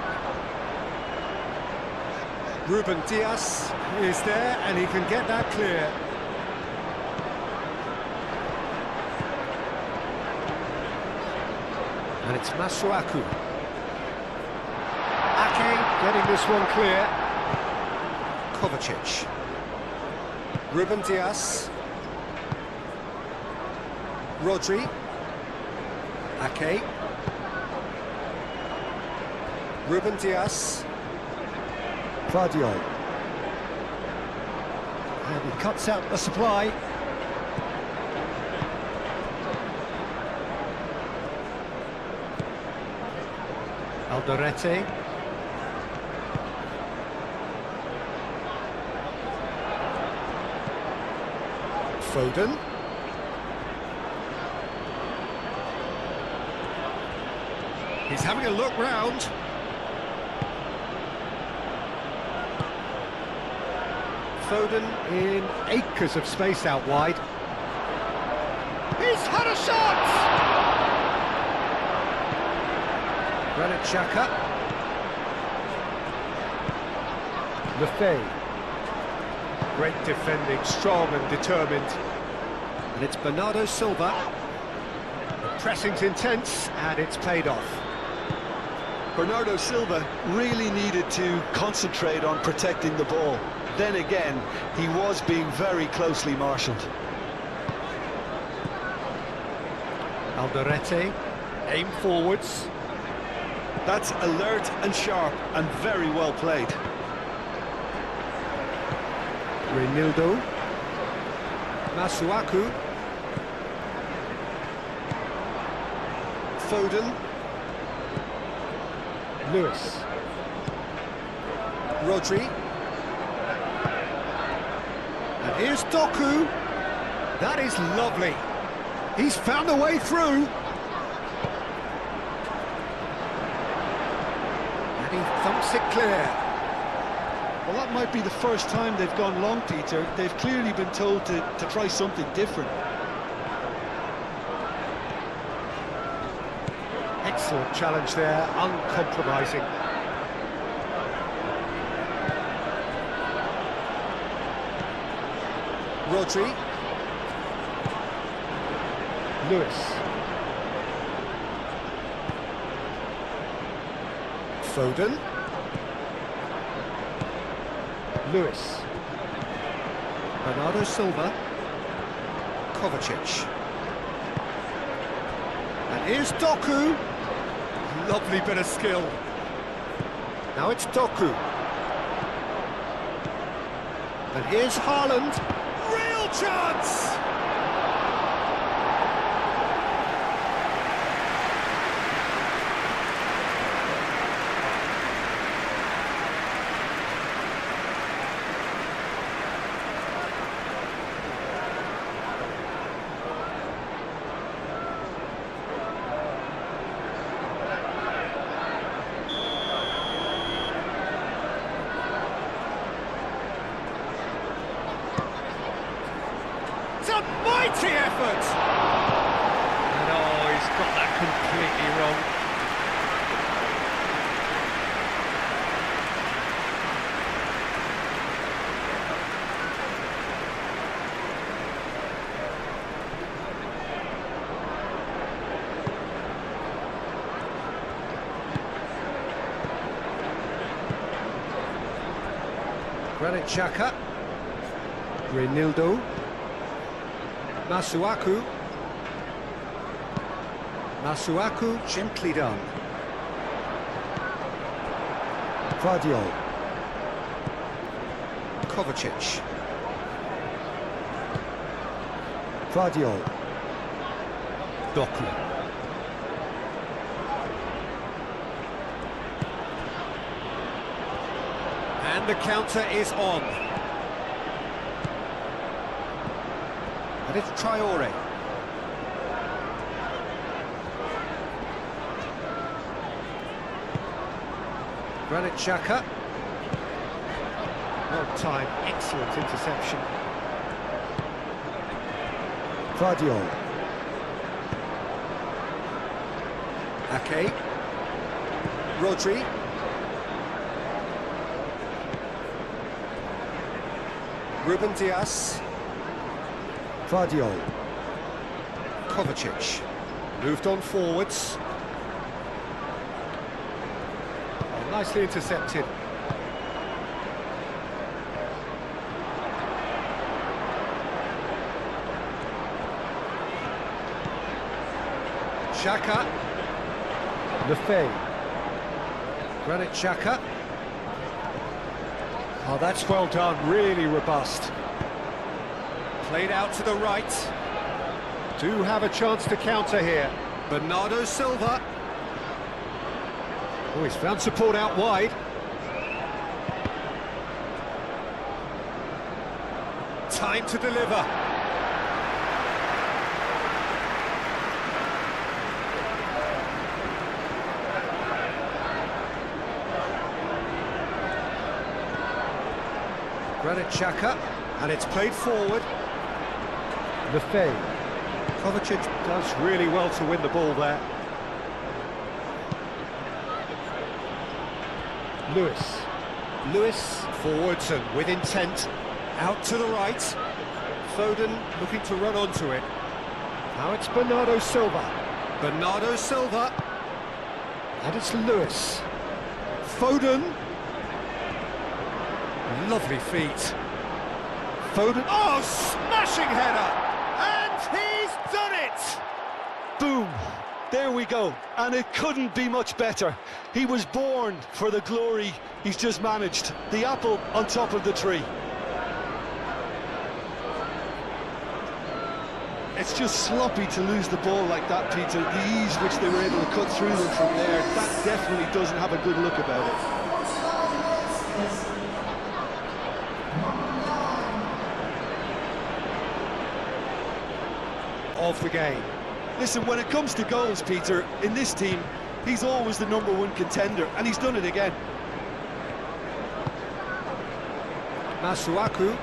Ruben Dias is there, and he can get that clear. And it's Masuaku. Ake getting this one clear. Kovacic. Ruben Dias. Rodri. Ake. Ruben Dias. Vardiol. And he cuts out the supply. Alderete. Foden. He's having a look round. Foden in acres of space out wide. He's had a shot! Granit Xhaka. Lefebvre. Great defending, strong and determined. And it's Bernardo Silva. The pressing's intense, and it's paid off. Bernardo Silva really needed to concentrate on protecting the ball. Then again, he was being very closely marshalled. Alderete, aim forwards. That's alert and sharp and very well played. Reinildo. Masuaku. Foden. Lewis. Rodri. And here's Doku. That is lovely. He's found a way through. And he thumps it clear. Well, that might be the first time they've gone long, Peter. They've clearly been told to try something different. Excellent challenge there, uncompromising. Rodri. Lewis. Foden. Lewis. Bernardo Silva. Kovacic. And here's Doku. Lovely bit of skill. Now it's Doku. And here's Haaland. Real chance! It's a mighty effort! And oh, he's got that completely wrong. Granit Xhaka. Reinildo. Masuaku. Masuaku, gently done. Vardiol. Kovacic. Vardiol. Doku. And the counter is on. And it's Traore. Granit Xhaka. Well timed, excellent interception. Vardiol. Ake. Rodri. Ruben Dias. Vardiol. Kovacic. Moved on forwards. Oh, nicely intercepted. Xhaka. Lefebvre. Granit Xhaka. Oh, that's well done, really robust. Played out to the right. Do have a chance to counter here. Bernardo Silva. Oh, he's found support out wide. Time to deliver. Granit Xhaka, and it's played forward. Lefebvre. Kovacic does really well to win the ball there. Lewis forwards and with intent. Out to the right. Foden looking to run onto it. Now it's Bernardo Silva. And it's Lewis. Foden. Lovely feet. Foden. Oh, smashing header! And he's done it! Boom! There we go. And it couldn't be much better. He was born for the glory he's just managed. The apple on top of the tree. It's just sloppy to lose the ball like that, Peter. The ease which they were able to cut through them from there, that definitely doesn't have a good look about it. Of the game. Listen, when it comes to goals, Peter, in this team, he's always the #1 contender, and he's done it again. Masuaku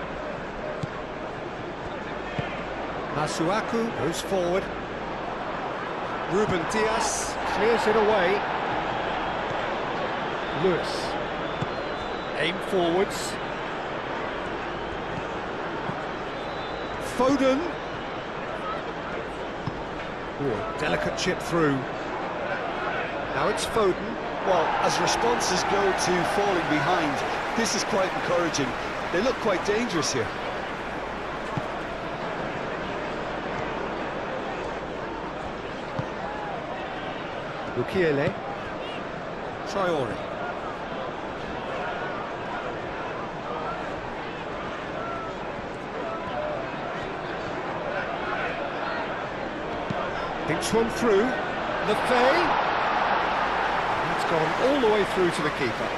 goes forward. Ruben Dias clears it away. Lewis. Aim forwards. Foden. Ooh, delicate chip through. Now it's Foden. Well, as responses go to falling behind, this is quite encouraging. They look quite dangerous here. Lukiele. Traore. Pinch one through. Lefebvre. That's gone all the way through to the keeper.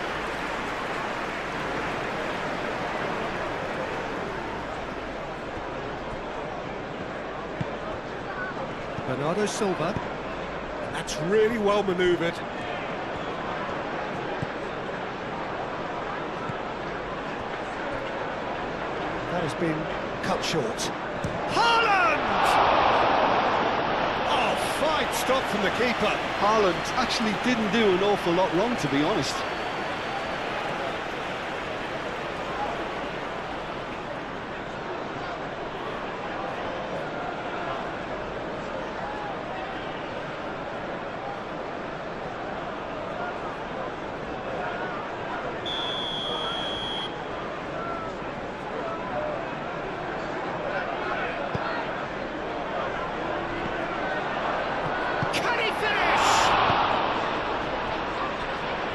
Bernardo Silva. And that's really well manoeuvred. That has been cut short. Haaland! Fine stop from the keeper. Haaland actually didn't do an awful lot wrong, to be honest.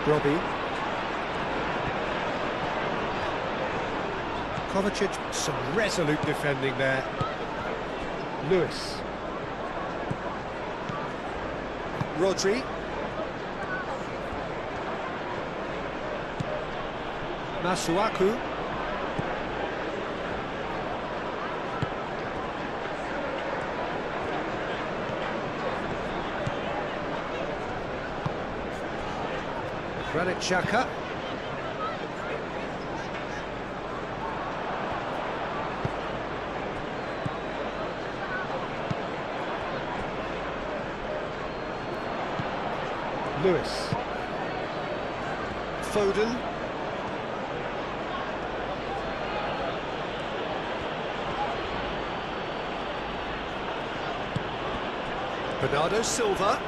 Robbie. Kovacic, some resolute defending there. Lewis. Rodri. Masuaku. Granit Xhaka. Lewis. Foden. Bernardo Silva.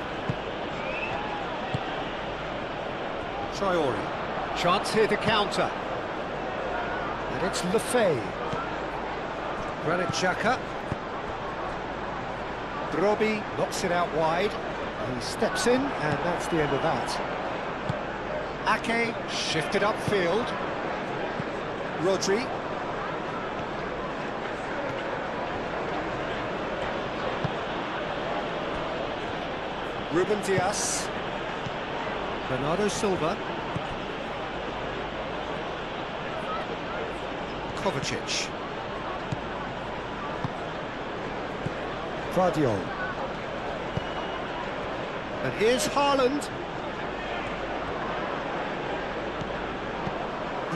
Traore. Chance here to counter. And it's Lefebvre. Granit Xhaka. Robbie knocks it out wide. He steps in, and that's the end of that. Ake shifted upfield. Rodri. Ruben Dias. Bernardo Silva. Kovacic. Vardiol. And here's Haaland.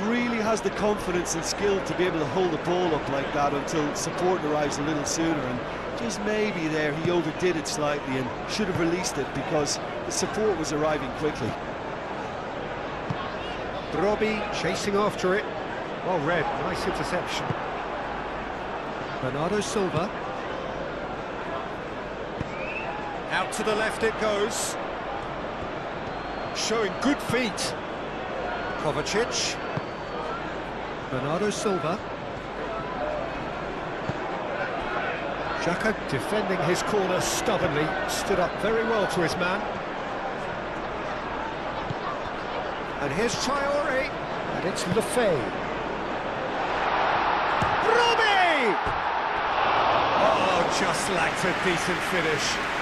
really has the confidence and skill to be able to hold the ball up like that until support arrives a little sooner, and just maybe there he overdid it slightly and should have released it because the support was arriving quickly. Robbie chasing after it. Well read, nice interception. Bernardo Silva. Out to the left it goes. Showing good feet. Kovacic. Bernardo Silva. Xhaka defending his corner stubbornly. Stood up very well to his man. And here's Traore. And it's Lefebvre. Robbie! Oh, just lacked a decent finish.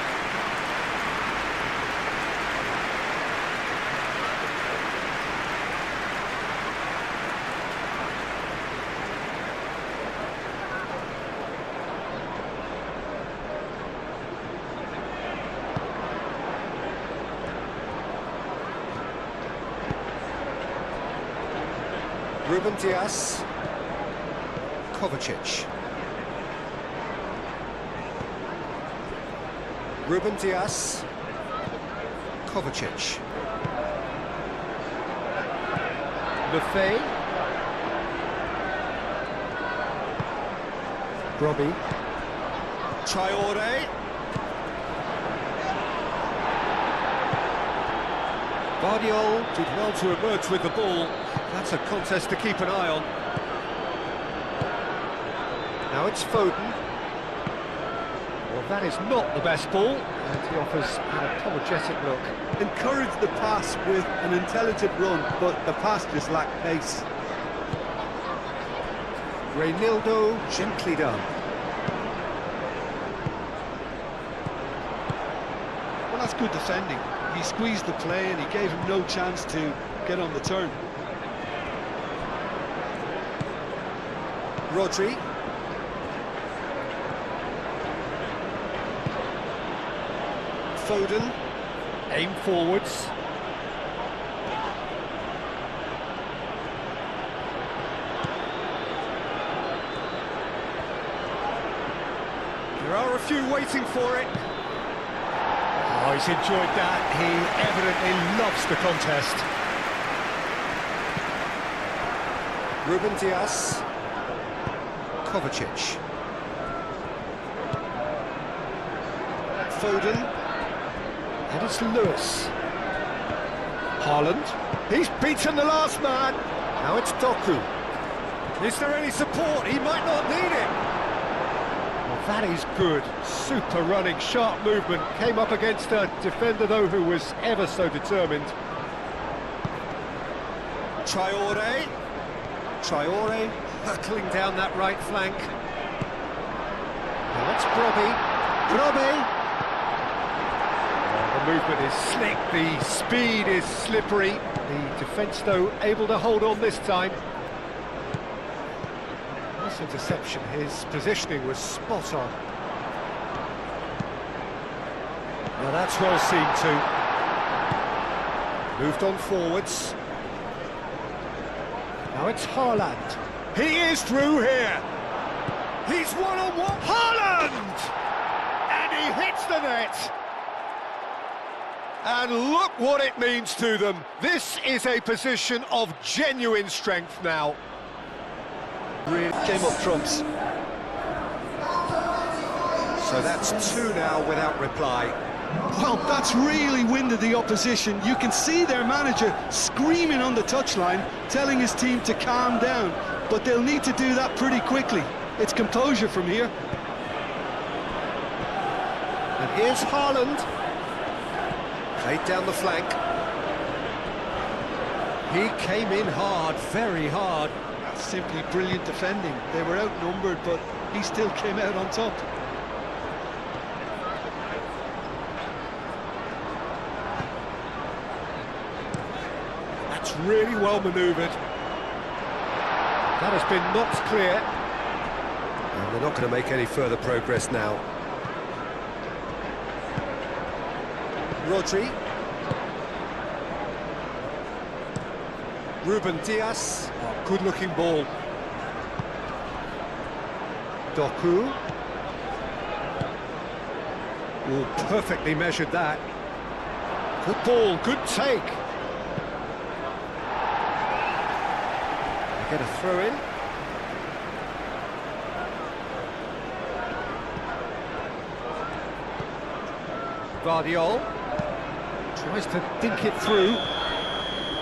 Ruben Dias, Kovacic. Ruben Dias, Kovacic. Lefebvre. Robbie. Traore. Guardiola did well to emerge with the ball. That's a contest to keep an eye on. Now it's Foden. Well, that is not the best ball, and he offers an apologetic look. Encouraged the pass with an intelligent run, but the pass just lacked pace. Reynaldo gently done. Well, that's good defending. He squeezed the play and he gave him no chance to get on the turn. Rodri. Foden. Aim forwards. There are a few waiting for it. Oh, he's enjoyed that. He evidently loves the contest. Ruben Dias. Kovacic. Foden. And it's Lewis. Haaland. He's beaten the last man. Now it's Doku. Is there any support? He might not need it. Well, that is good. Super running, sharp movement. Came up against a defender, though, who was ever so determined. Traore. Traore hurtling down that right flank. Now that's Robbie. Robbie. The movement is slick, the speed is slippery. The defence, though, able to hold on this time. Nice interception, his positioning was spot on. Now that's well seen too. Moved on forwards. Now it's Haaland. He is through here. He's one-on-one. Haaland! And he hits the net. And look what it means to them. This is a position of genuine strength now. Really came up trumps. So that's two now without reply. Well, that's really winded the opposition. You can see their manager screaming on the touchline, telling his team to calm down. But they'll need to do that pretty quickly. It's composure from here. And here's Haaland. Played down the flank. He came in hard, very hard. That's simply brilliant defending. They were outnumbered, but he still came out on top. That's really well manoeuvred. That has been knocked clear. And they're not going to make any further progress now. Rodri. Ruben Dias, oh, good-looking ball. Doku. Oh, perfectly measured that. Good ball, good take. Get a throw in. Guardiol tries to dink it through.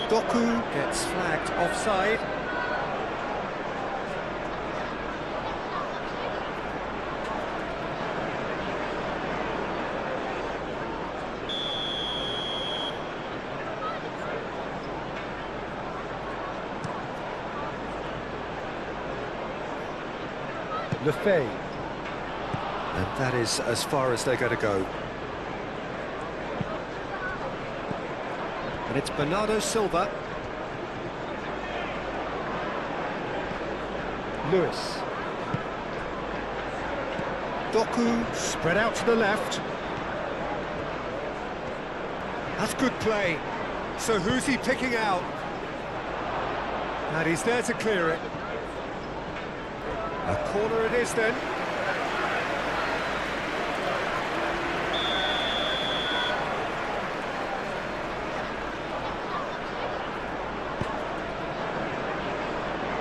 Doku gets flagged offside. Lefebvre. And that is as far as they're going to go. And it's Bernardo Silva. Lewis. Doku spread out to the left. That's good play. So who's he picking out? And he's there to clear it. A corner it is then.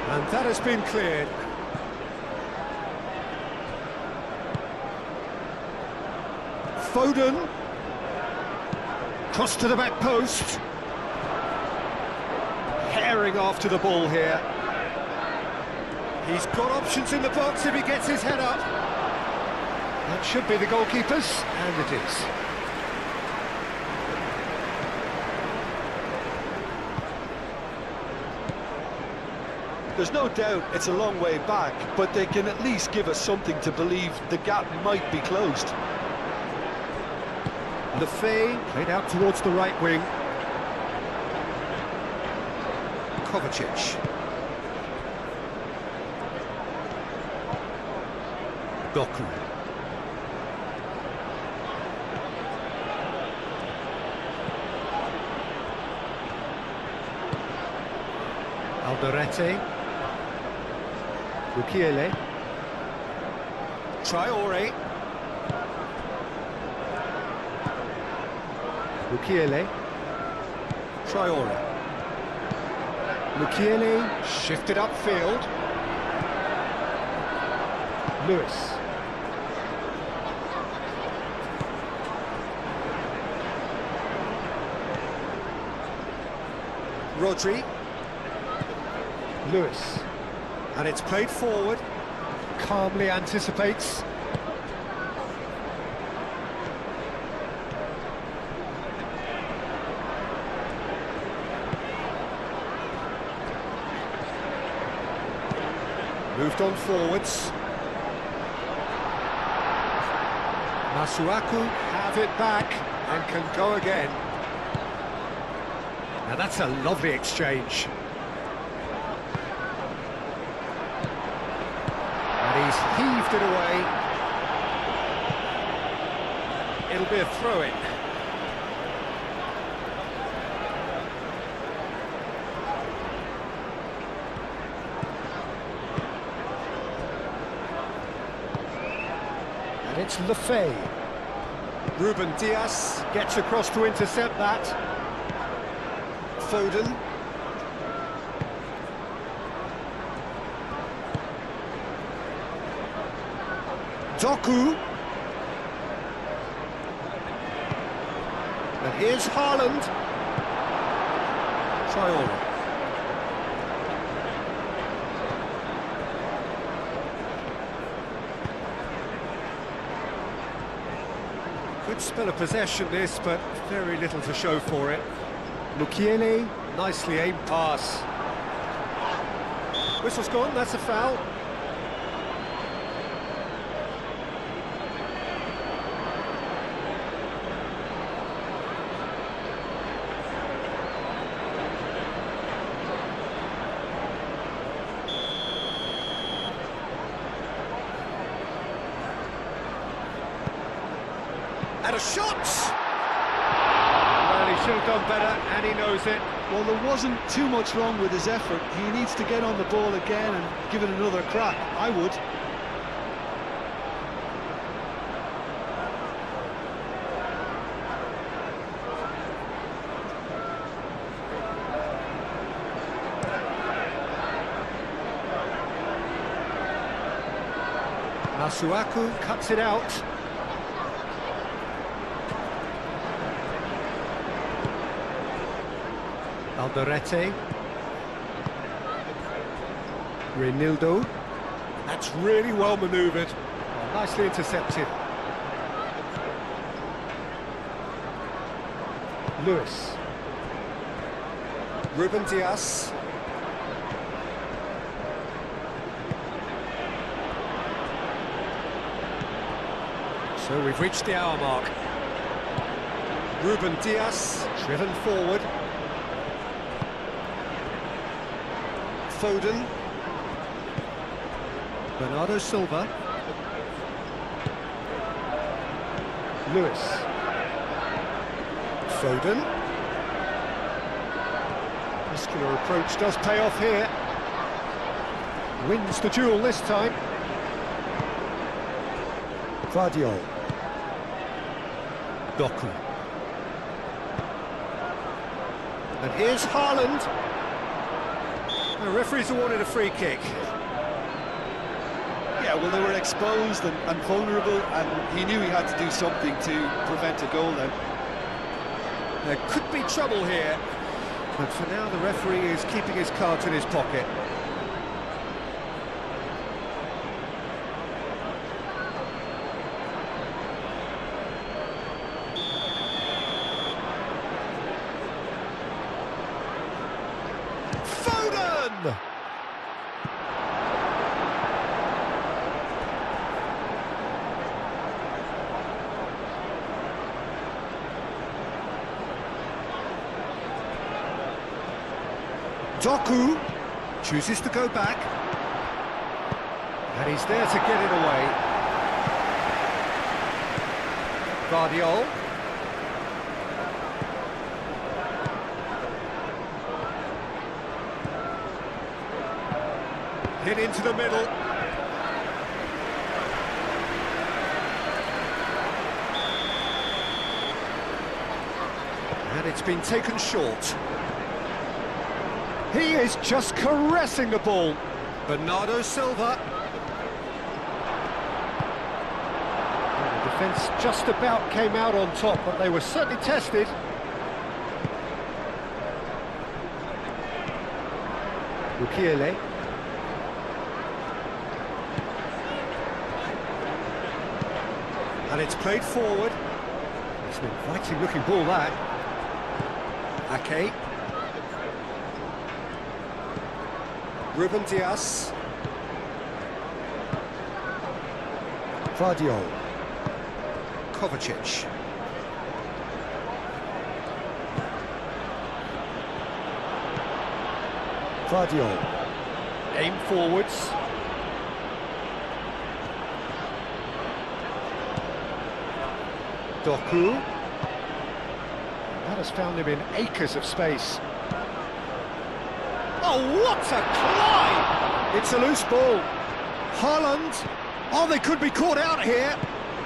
And that has been cleared. Foden. Cross to the back post. Herring after the ball here. He's got options in the box if he gets his head up. That should be the goalkeeper's, and it is. There's no doubt it's a long way back, but they can at least give us something to believe the gap might be closed. Lefebvre played out towards the right wing. Kovacic. Doku. Alderete. Mukiele. Traore. Mukiele. Traore. Mukiele shifted upfield. Lewis. Rodri. Lewis. And it's played forward. Calmly anticipates. Moved on forwards. Masuaku have it back and can go again. Now that's a lovely exchange. And he's heaved it away. It'll be a throw-in. And it's Lefebvre. Ruben Dias gets across to intercept that. Foden. Doku. And here's Haaland. Traore. Good spell of possession this, but very little to show for it. Mukiele, nicely aimed pass. Whistle's gone, that's a foul. And a shot! Well, he should have done better, and he knows it. Well, there wasn't too much wrong with his effort. He needs to get on the ball again and give it another crack. I would. Masuaku cuts it out. Alderete. Reinildo. That's really well manoeuvred. Oh, nicely intercepted. Lewis. Ruben Dias. So we've reached the hour mark. Ruben Dias, driven forward. Foden. Bernardo Silva. Lewis. Foden. Muscular approach does pay off here. Wins the duel this time. Vardiol. Doku. And here's Haaland. The referee's awarded a free kick. Yeah, well, they were exposed and vulnerable, and he knew he had to do something to prevent a goal then. There could be trouble here, but for now the referee is keeping his cards in his pocket. Foden! Doku chooses to go back, and he's there to get it away. Vardiol. Hit into the middle. And it's been taken short. He is just caressing the ball. Bernardo Silva. Well, the defence just about came out on top, but they were certainly tested. Mukiele. And it's played forward. It's an inviting looking ball, that. Ake. Ruben Dias. Vardiol. Kovacic. Vardiol. Aim forwards. Doku. That has found him in acres of space. Oh, what a climb! It's a loose ball. Haaland. Oh, they could be caught out here.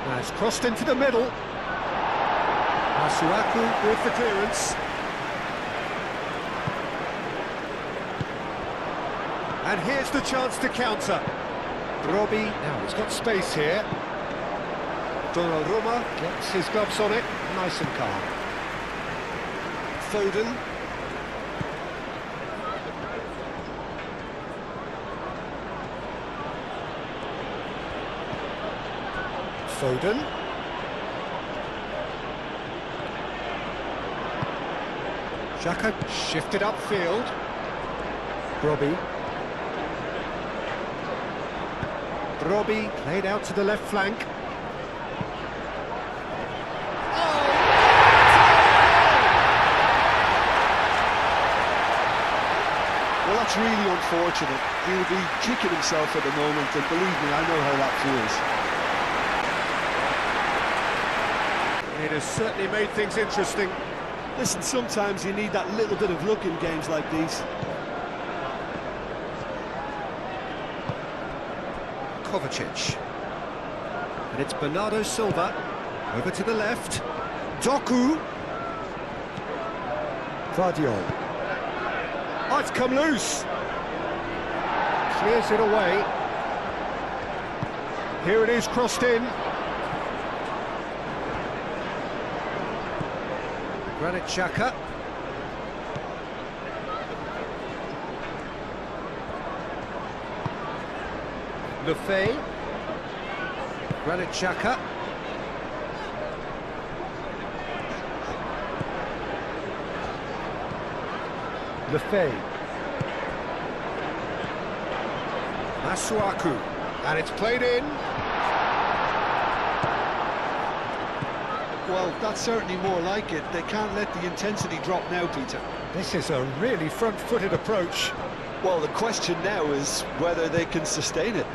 That's crossed into the middle. Masuaku with the clearance. And here's the chance to counter. Robbie, now he's got space here. Donnarumma gets his gloves on it, nice and calm. Foden. Foden. Xhaka shifted upfield. Robbie. Robbie played out to the left flank. Well, that's really unfortunate. He would be kicking himself at the moment, and believe me, I know how that feels. It has certainly made things interesting. Listen, sometimes you need that little bit of luck in games like these. Kovacic. And it's Bernardo Silva. Over to the left. Doku. Vardiol. Oh, it's come loose. Clears it away. Here it is, crossed in. Granit Xhaka. Lefebvre. Granit Xhaka. Lefebvre. Masuaku. And it's played in. Well, that's certainly more like it. They can't let the intensity drop now, Peter. This is a really front-footed approach. Well, the question now is whether they can sustain it.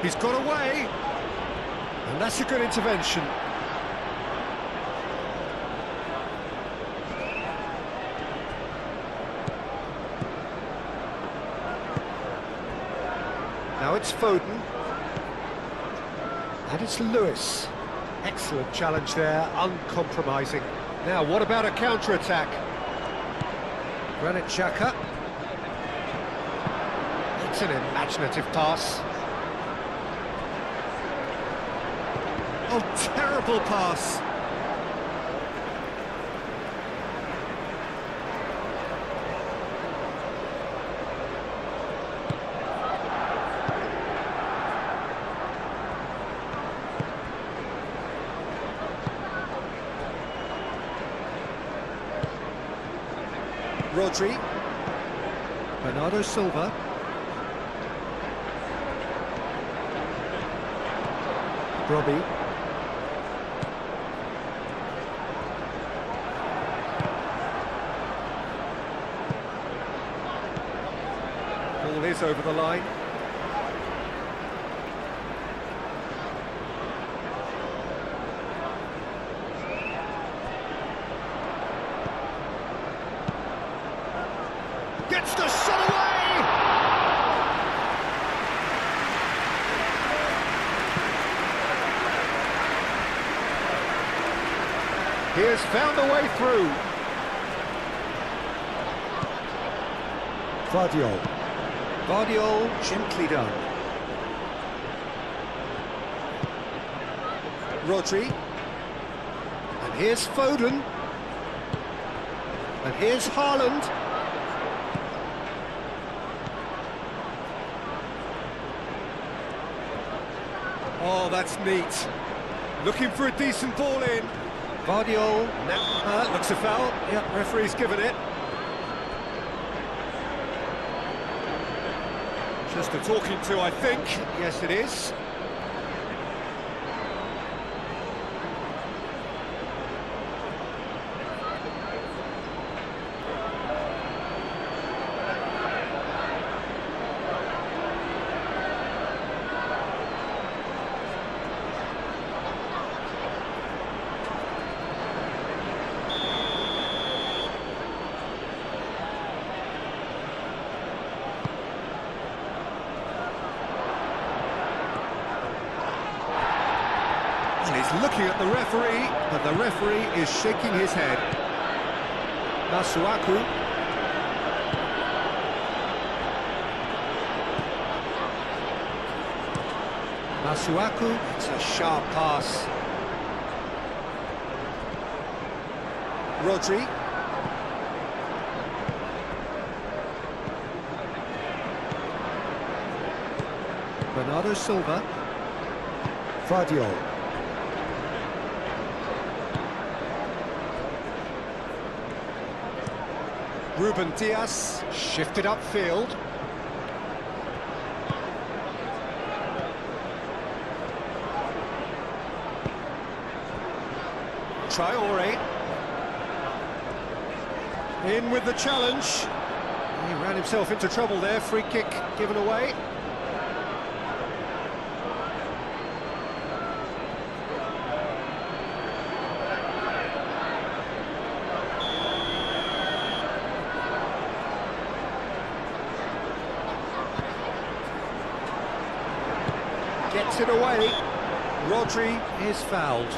He's got away. And that's a good intervention. Now it's Foden. And it's Lewis. Excellent challenge there, uncompromising. Now, what about a counter-attack? Granit Xhaka. It's an imaginative pass. Oh, terrible pass. Rodri. Bernardo Silva. Robbie. Ball is over the line. Gets the shot away! He has found a way through. Vardiol. Vardiol, gently done. Rodri. And here's Foden. And here's Haaland. Oh, that's neat. Looking for a decent ball in. Vardiol, now looks a foul. Yep, referee's given it. Just a talking to, I think. Yes, it is. And he's looking at the referee, but the referee is shaking his head. Masuaku. Masuaku, it's a sharp pass. Rodri. Bernardo Silva. Vardiol. Ruben Dias, shifted upfield. Traore. In with the challenge. He ran himself into trouble there, free kick given away. Gets it away. Rodri is fouled.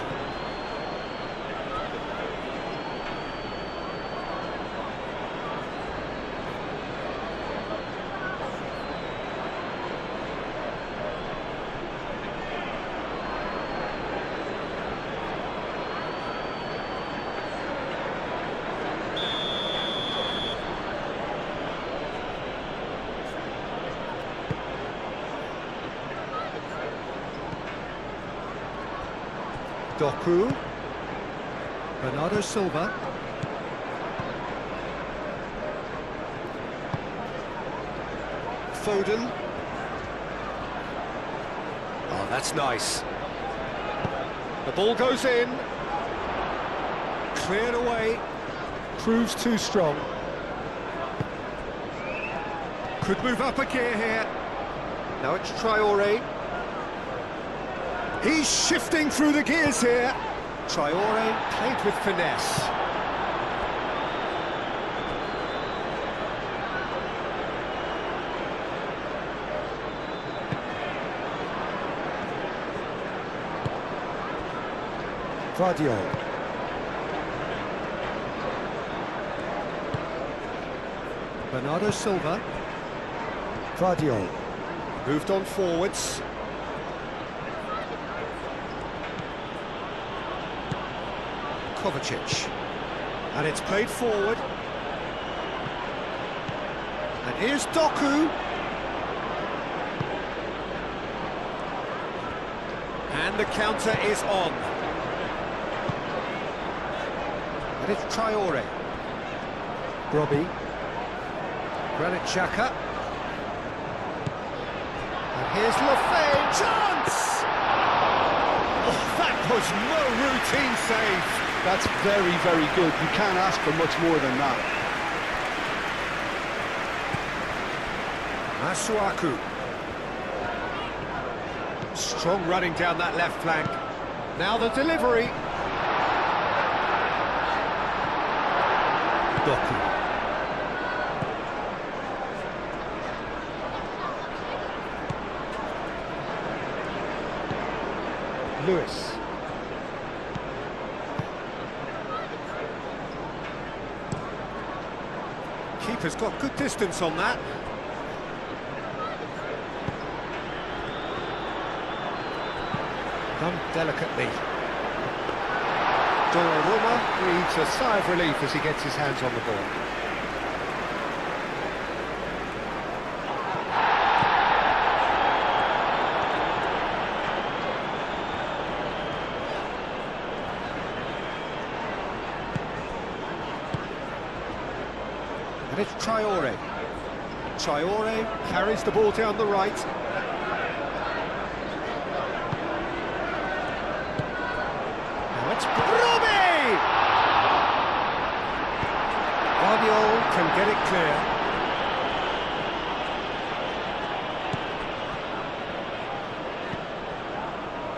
Doku, Bernardo Silva, Foden. Oh, that's nice. The ball goes in, cleared away, proves too strong. Could move up a gear here. Now it's Traore. He's shifting through the gears here. Traore played with finesse. Vardiol. Bernardo Silva. Vardiol. Moved on forwards. Kovacic, and it's played forward, and here's Doku, and the counter is on, and it's Traore, Robbie, Granit Xhaka, and here's Lefebvre, chance! Oh, that was no routine save. That's very, very good. You can't ask for much more than that. Masuaku. Strong running down that left flank. Now the delivery. Doku. Lewis. Keeper's got good distance on that. Done delicately. Donnarumma breathes a sigh of relief as he gets his hands on the ball. And it's Traore. Traore carries the ball down the right. Now it's Robbie! Vardiol can get it clear.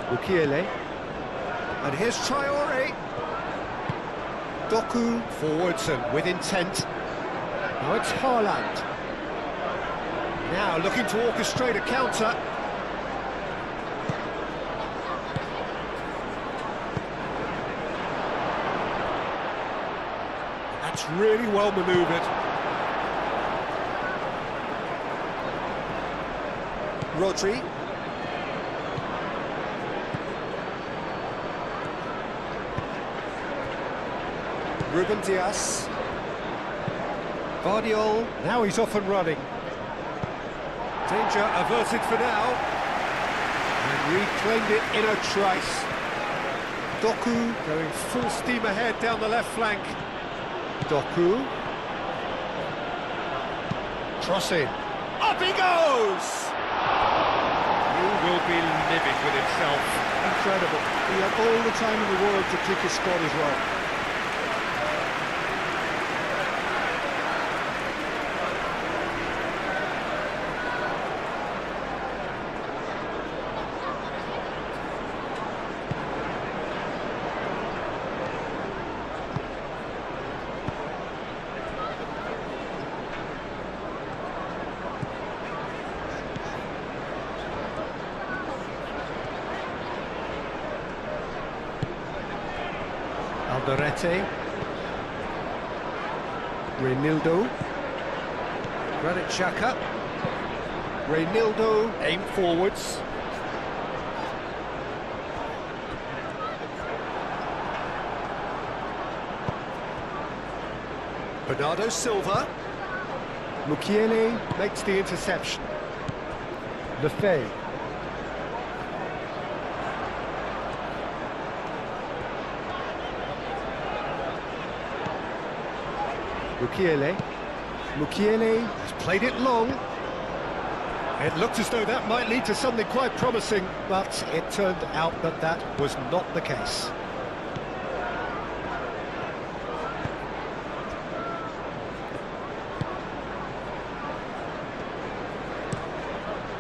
Mukiele. And here's Traore. Doku forwards and with intent. Now it's Haaland. Now looking to orchestrate a counter. That's really well manoeuvred. Rodri. Ruben Dias. Vardiol, now he's off and running. Danger averted for now. And reclaimed it in a trice. Doku going full steam ahead down the left flank. Doku. Crossing. Up he goes! He will be livid with himself. Incredible. He had all the time in the world to pick his spot as well. Alderete. Reinildo. Granit Xhaka. Reinildo, aim forwards. Bernardo Silva. Mukiele makes the interception. Lefebvre. Mukiele has played it long. It looked as though that might lead to something quite promising, but it turned out that that was not the case.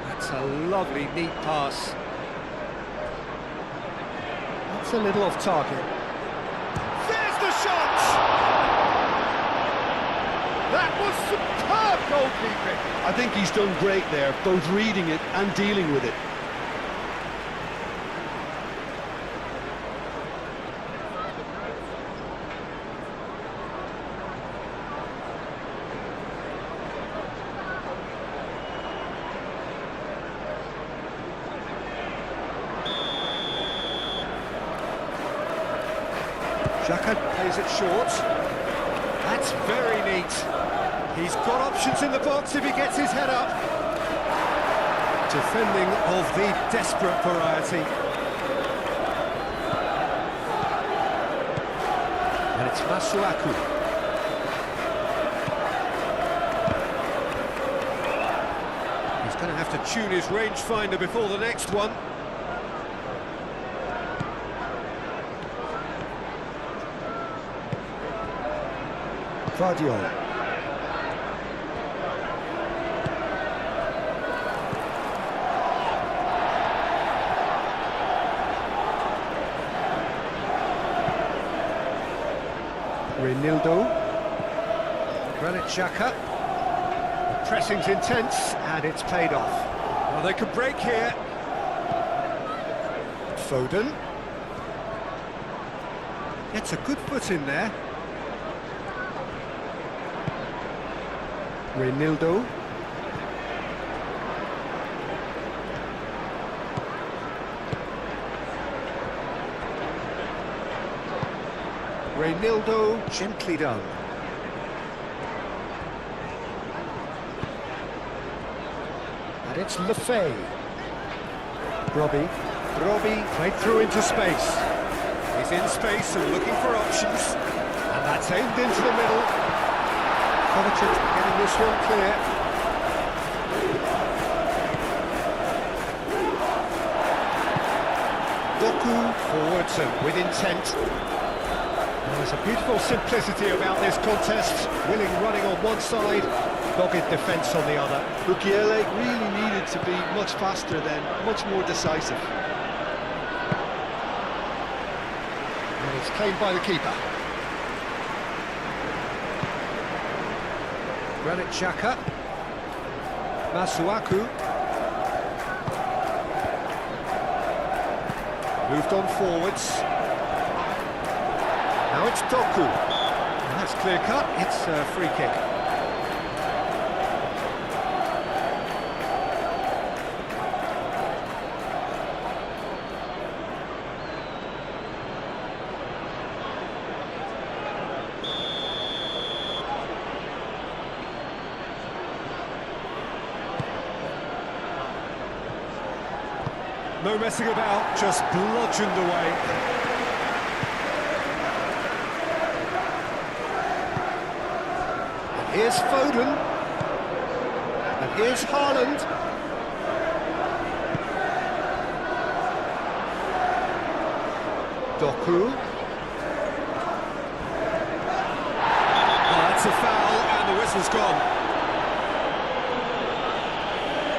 That's a lovely, neat pass. That's a little off target. There's the shot! That was superb goalkeeping. I think he's done great there, both reading it and dealing with it. Xhaka plays it short. That's very neat. He's got options in the box if he gets his head up. Defending of the desperate variety. And it's Masuaku. He's going to have to tune his rangefinder before the next one. Vardiol. Reinildo. Granit Xhaka. The pressing's intense and it's paid off. Well, they could break here. Foden. Gets a good foot in there. Reinildo. Reinildo, gently done. And it's Lefebvre. Robbie played through into space. He's in space and looking for options. And that's aimed into the middle. Frenetic getting this one clear. Doku forwards and with intent. There's a beautiful simplicity about this contest. Willing running on one side, dogged defence on the other. Mukiele really needed to be much faster then, much more decisive. And it's claimed by the keeper. Granit Xhaka. Masuaku. Moved on forwards. Now it's Doku. And that's clear cut, it's a free kick. No messing about, just bludgeoned away. Here's Foden, and here's Haaland. Doku. Oh, that's a foul, and the whistle's gone.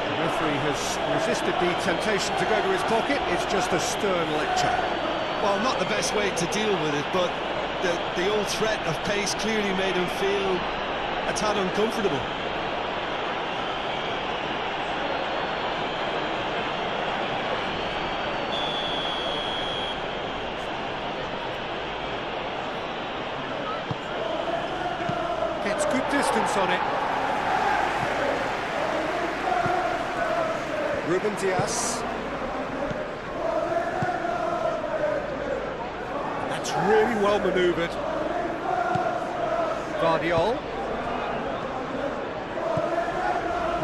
The referee has resisted the temptation to go to his pocket. It's just a stern lecture. Well, not the best way to deal with it, but the old threat of pace clearly made him feel a tad uncomfortable. distance on it. Ruben Dias. That's really well manoeuvred. Guardiol.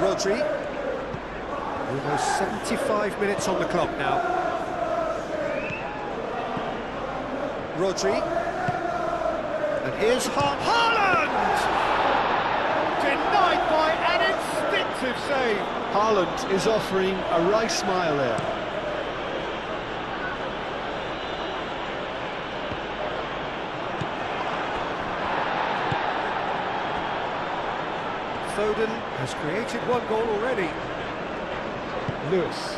Rodri. Almost 75 minutes on the clock now. Rodri. And here's Haaland! Denied by an instinctive save. Haaland is offering a right smile there. Foden has created one goal already. Lewis.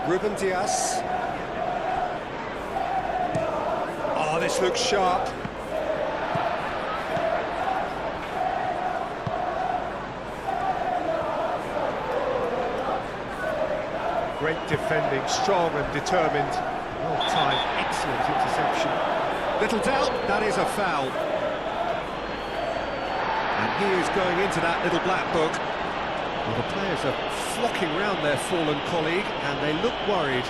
Ruben Dias. Oh, this looks sharp. Great defending, strong and determined. Well timed, excellent interception. Little doubt, that is a foul. And he is going into that little black book. Well, the players are flocking round their fallen colleague and they look worried.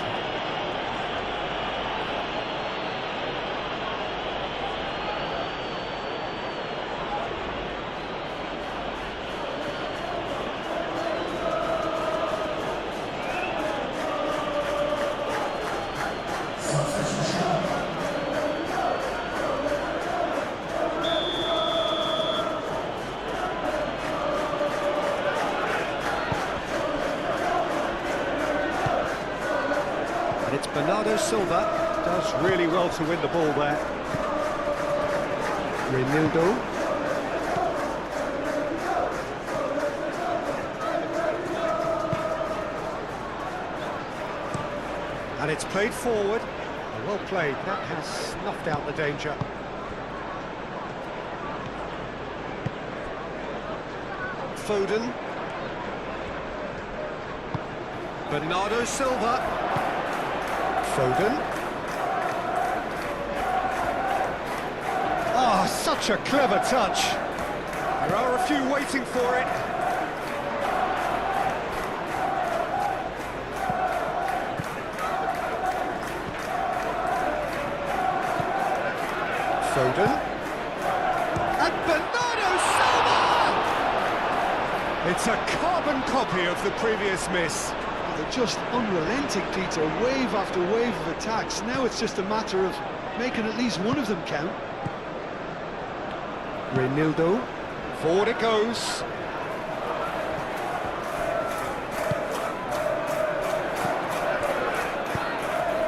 It's Bernardo Silva, does really well to win the ball there. Reinildo. And it's played forward. Well played, that has snuffed out the danger. Foden. Bernardo Silva. Foden. Ah, such a clever touch. There are a few waiting for it. Foden. And Bernardo Silva! It's a carbon copy of the previous miss. They're just unrelenting, Peter, wave after wave of attacks. Now it's just a matter of making at least one of them count. Reinildo, forward it goes.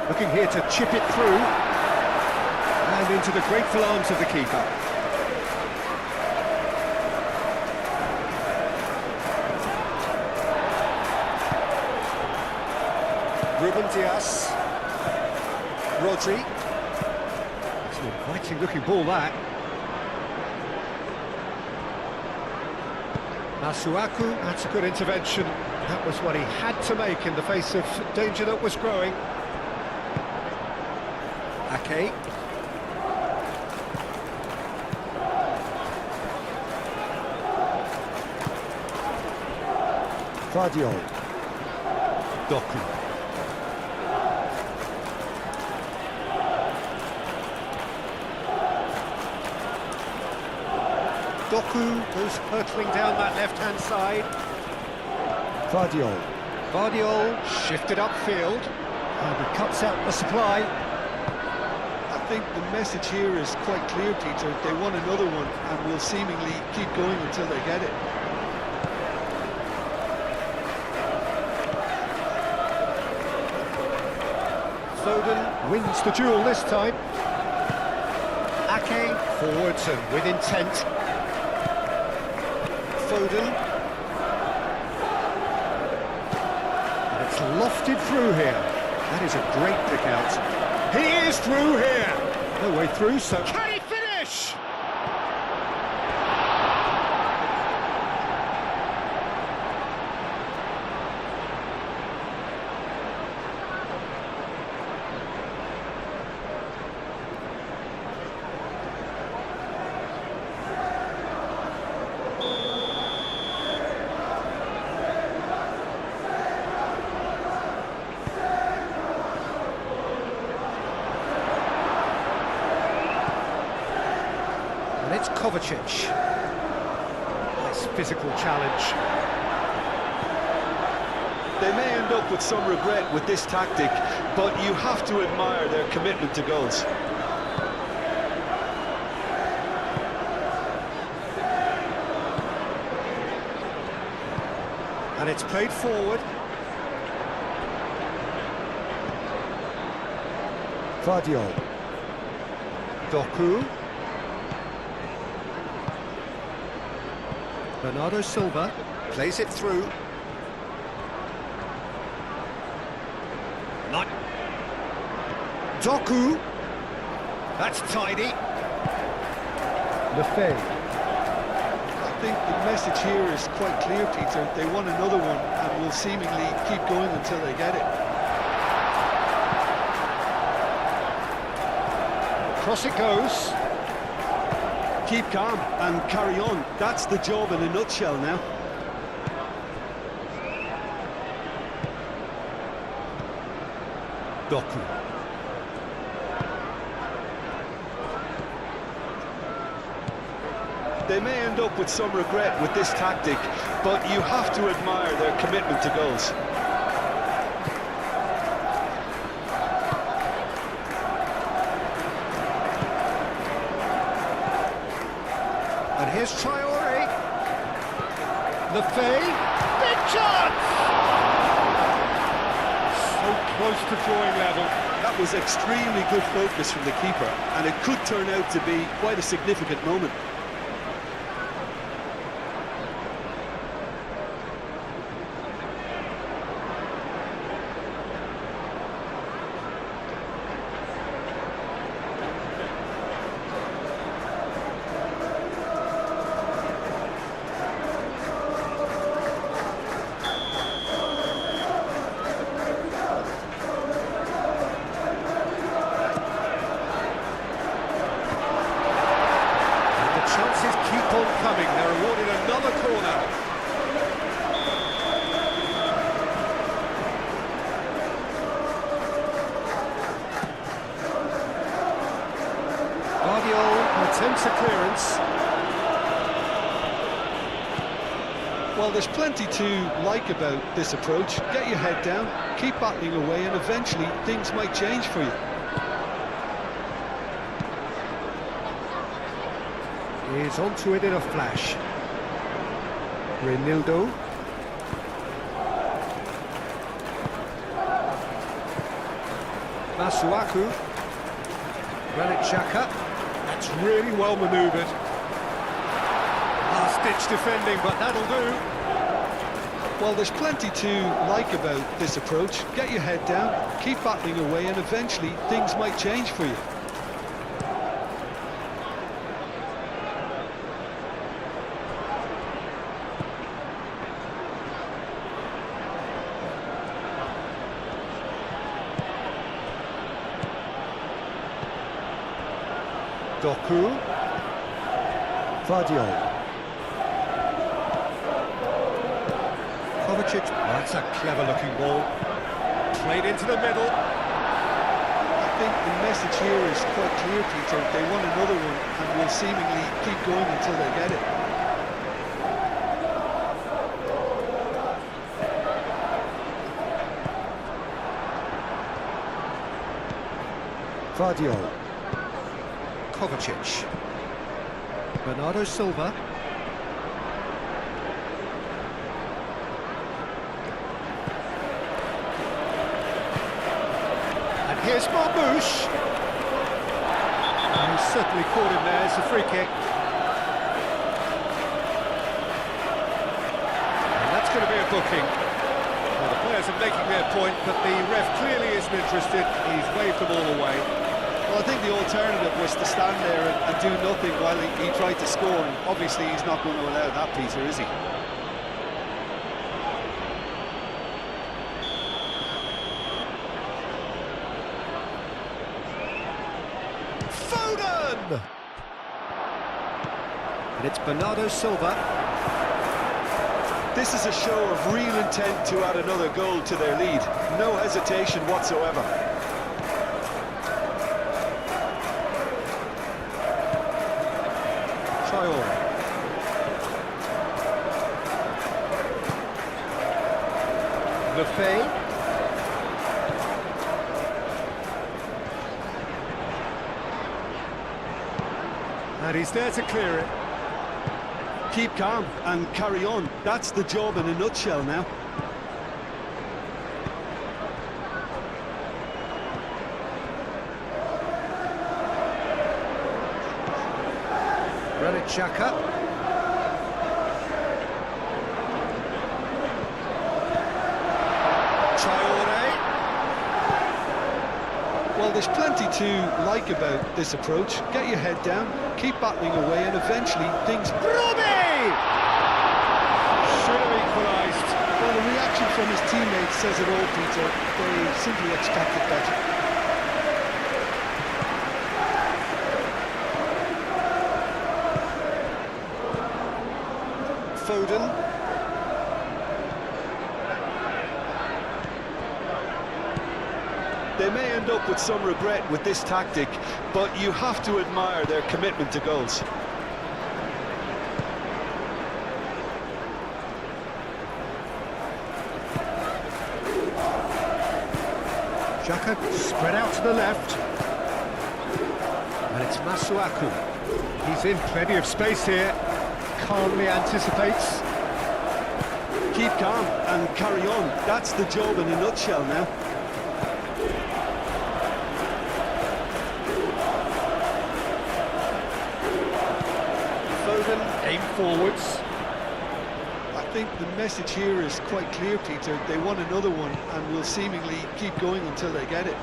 Looking here to chip it through. And into the grateful arms of the keeper. Ruben Dias. Rodri. It's an inviting looking ball, that. Masuaku, that's a good intervention. That was what he had to make in the face of danger that was growing. Ake. Guardiol. Doku. Doku goes hurtling down that left-hand side. Guardiol shifted upfield. And he cuts out the supply. I think the message here is quite clear, Peter. They want another one and will seemingly keep going until they get it. Foden wins the duel this time. Ake forwards and with intent. Foden. And it's lofted through here. That is a great pick out. He is through here. No way through, so can he finish? Kovacic. Nice physical challenge. They may end up with some regret with this tactic, but you have to admire their commitment to goals. And it's played forward. Vardiol. Doku. Bernardo Silva plays it through. Doku. That's tidy. Lefebvre. I think the message here is quite clear, Peter. They want another one and will seemingly keep going until they get it. Cross it goes. Keep calm and carry on. That's the job in a nutshell now. Doku. They may end up with some regret with this tactic, but you have to admire their commitment to goals. And here's Traore. Lefebvre. Big chance! So close to drawing level. That was extremely good focus from the keeper, and it could turn out to be quite a significant moment. Chances keep on coming. They're awarded another corner. Vardiol attempts a clearance. Well, there's plenty to like about this approach. Get your head down, keep battling away, and eventually things might change for you. Is onto it in a flash. Renildo. Masuaku. Granit Xhaka. That's really well manoeuvred. Last-ditch defending, but that'll do. Well, there's plenty to like about this approach. Get your head down, keep battling away, and eventually things might change for you. Doku. Vardiol. Kovacic. That's a clever-looking ball. Played into the middle. I think the message here is quite clear, Peter. They want another one and will seemingly keep going until they get it. Vardiol. Kovacic. Bernardo Silva. And here's Marmouche. He certainly caught him there. It's a free kick. And that's going to be a booking. Well, the players are making their point, but the ref clearly isn't interested. He's waved them all away. Well, I think the alternative was to stand there and do nothing while he tried to score, and obviously he's not going to allow that, Peter, is he? Foden! And it's Bernardo Silva. This is a show of real intent to add another goal to their lead. No hesitation whatsoever. Traore. Buffet. And he's there to clear it. Keep calm and carry on. That's the job in a nutshell now. Frenetic. Well, there's plenty to like about this approach. Get your head down, keep battling away, and eventually things... Robbie! Should have equalised. Well, the reaction from his teammates says it all, Peter. They simply expected better. Foden. They may end up with some regret with this tactic, but you have to admire their commitment to goals. Xhaka spread out to the left. And it's Masuaku. He's in plenty of space here. Calmly anticipates. Keep calm and carry on. That's the job in a nutshell now. Foden, aim forwards. I think the message here is quite clear, Peter. They want another one and will seemingly keep going until they get it.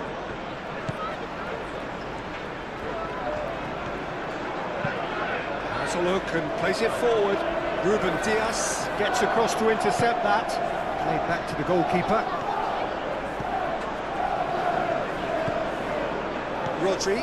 Has a look and plays it forward. Ruben Dias gets across to intercept that. Played back to the goalkeeper. Rodri.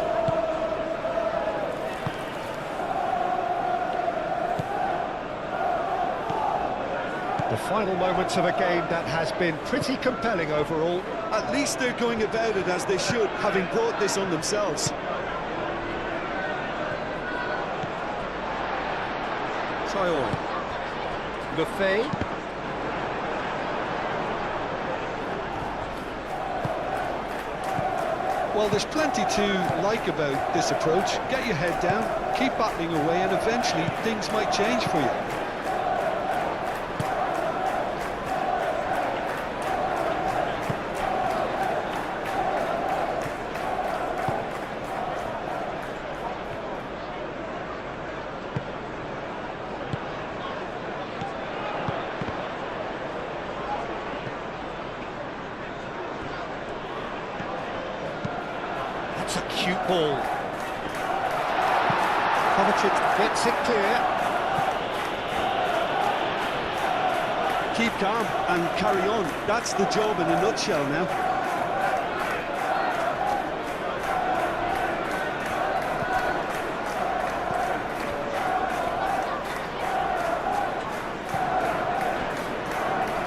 The final moments of a game that has been pretty compelling overall. At least they're going about it as they should, having brought this on themselves. Traore. Buffet. Well, there's plenty to like about this approach. Get your head down, keep battling away, and eventually things might change for you. That's a cute ball. Kovacic gets it clear. Keep calm and carry on. That's the job in a nutshell now.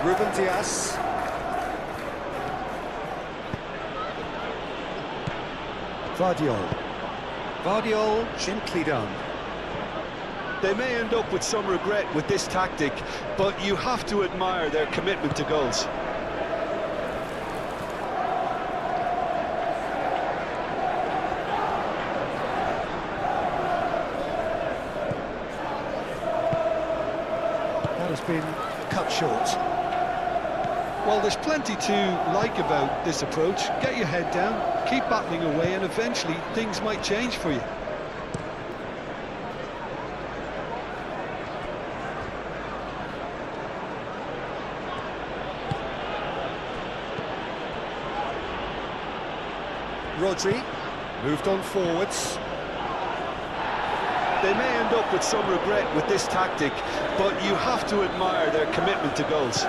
Ruben Dias. Vardiol, gently done. They may end up with some regret with this tactic, but you have to admire their commitment to goals. That has been cut short. Well, there's plenty to like about this approach. Get your head down, keep battling away, and eventually things might change for you. Rodri moved on forwards. They may end up with some regret with this tactic, but you have to admire their commitment to goals.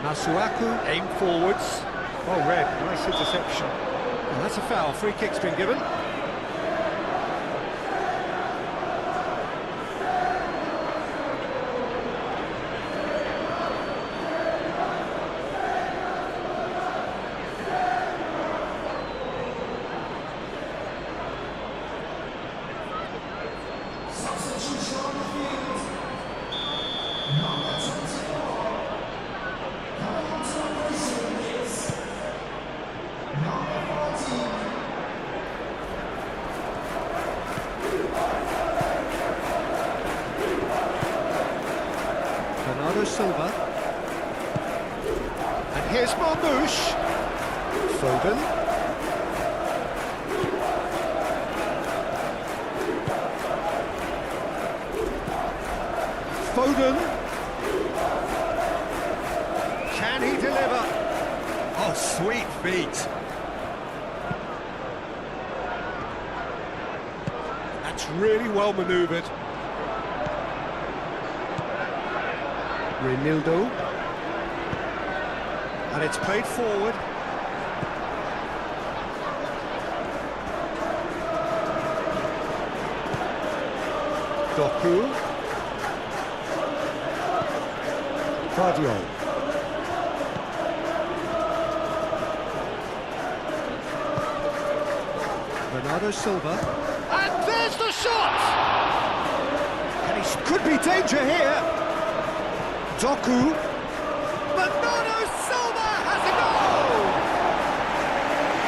Masuaku, aim forwards. Well read, nice interception. And that's a foul, free kick's been given. Silva. And here's Marmoush. Foden. Foden. Can he deliver? Oh, sweet feet. That's really well manoeuvred. Renildo. And it's played forward. Doku. Cardio. Bernardo Silva. And there's the shot! And he could be danger here. Doku. Bernardo Silva has a goal!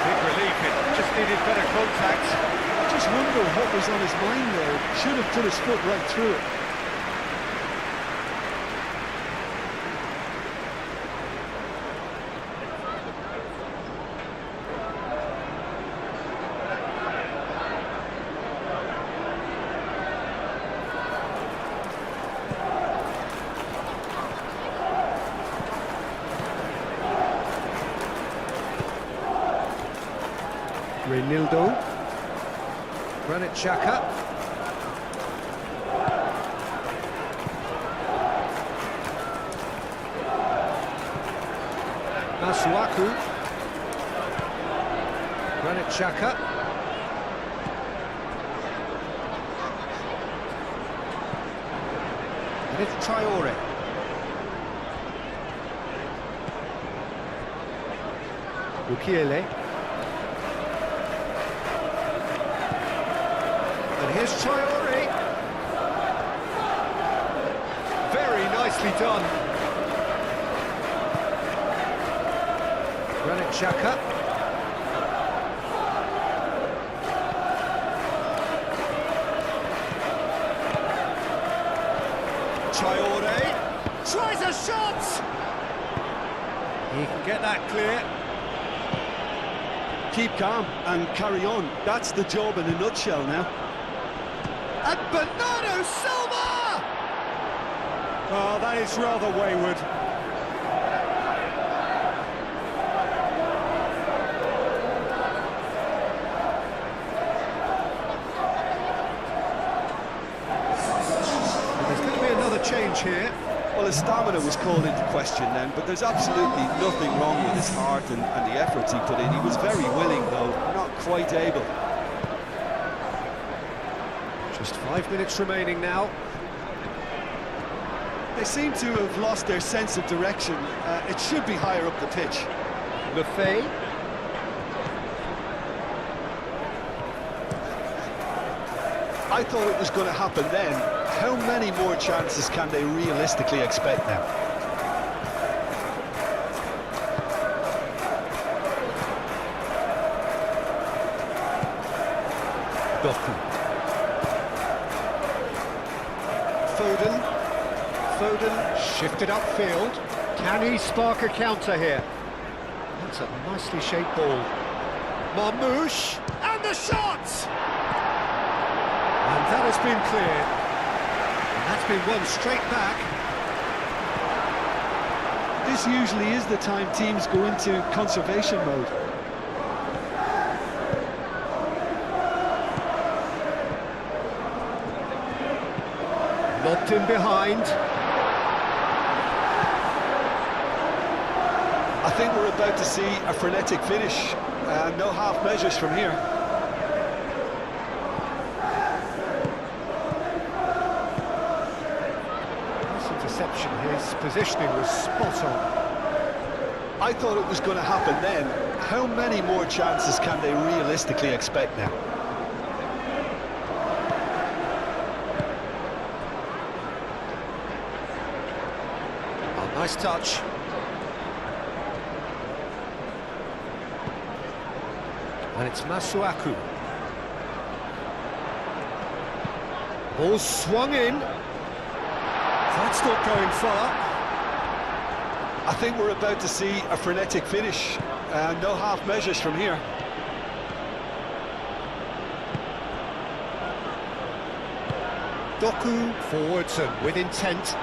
Big relief, it just needed better contact. I just wonder what was on his mind there. Should have put his foot right through it. Renildo. Granit Xhaka. Masuaku. Granit Xhaka. And it's Traore. Mukiele. And here's Traore. Very nicely done. Granit Xhaka. Traore tries a shot. He can get that clear. Keep calm and carry on. That's the job in a nutshell now. And Bernardo Silva! Oh, that is rather wayward. There's going to be another change here. Well, his stamina was called into question then, but there's absolutely nothing wrong with his heart and the efforts he put in. He was very willing, though, not quite able. Just 5 minutes remaining now. They seem to have lost their sense of direction. It should be higher up the pitch. Lefay. I thought it was going to happen then. How many more chances can they realistically expect now? Doku. Foden shifted upfield. Can he spark a counter here? That's a nicely shaped ball. Marmoush, and the shot! And that has been cleared. And that's been won straight back. This usually is the time teams go into conservation mode. Lobbed in behind. I think we're about to see a frenetic finish. No half measures from here. Nice interception. His positioning was spot on. I thought it was going to happen then. How many more chances can they realistically expect now? Oh, nice touch. And it's Masuaku. Ball swung in. That's not going far. I think we're about to see a frenetic finish. No half measures from here. Doku forwards and with intent.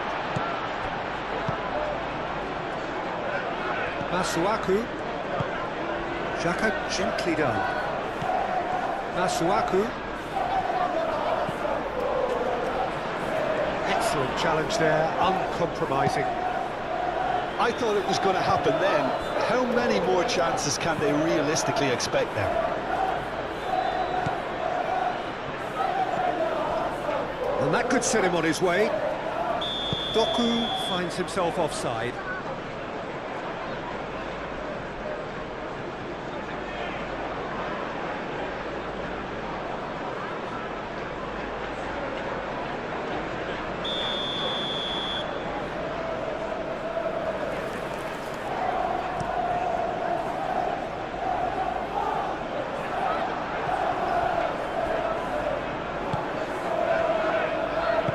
Masuaku. Xhaka gently done. Masuaku. Excellent challenge there, uncompromising. I thought it was going to happen then. How many more chances can they realistically expect now? And that could set him on his way. Doku finds himself offside.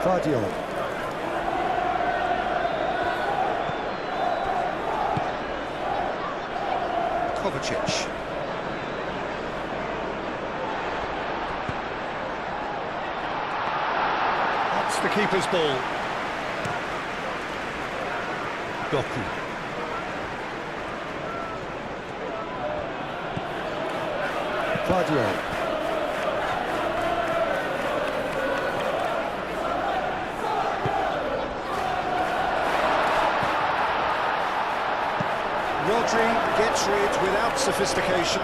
Guardiola. Kovacic. That's the keeper's ball. Doku. Guardiola. Rodri gets rid without sophistication.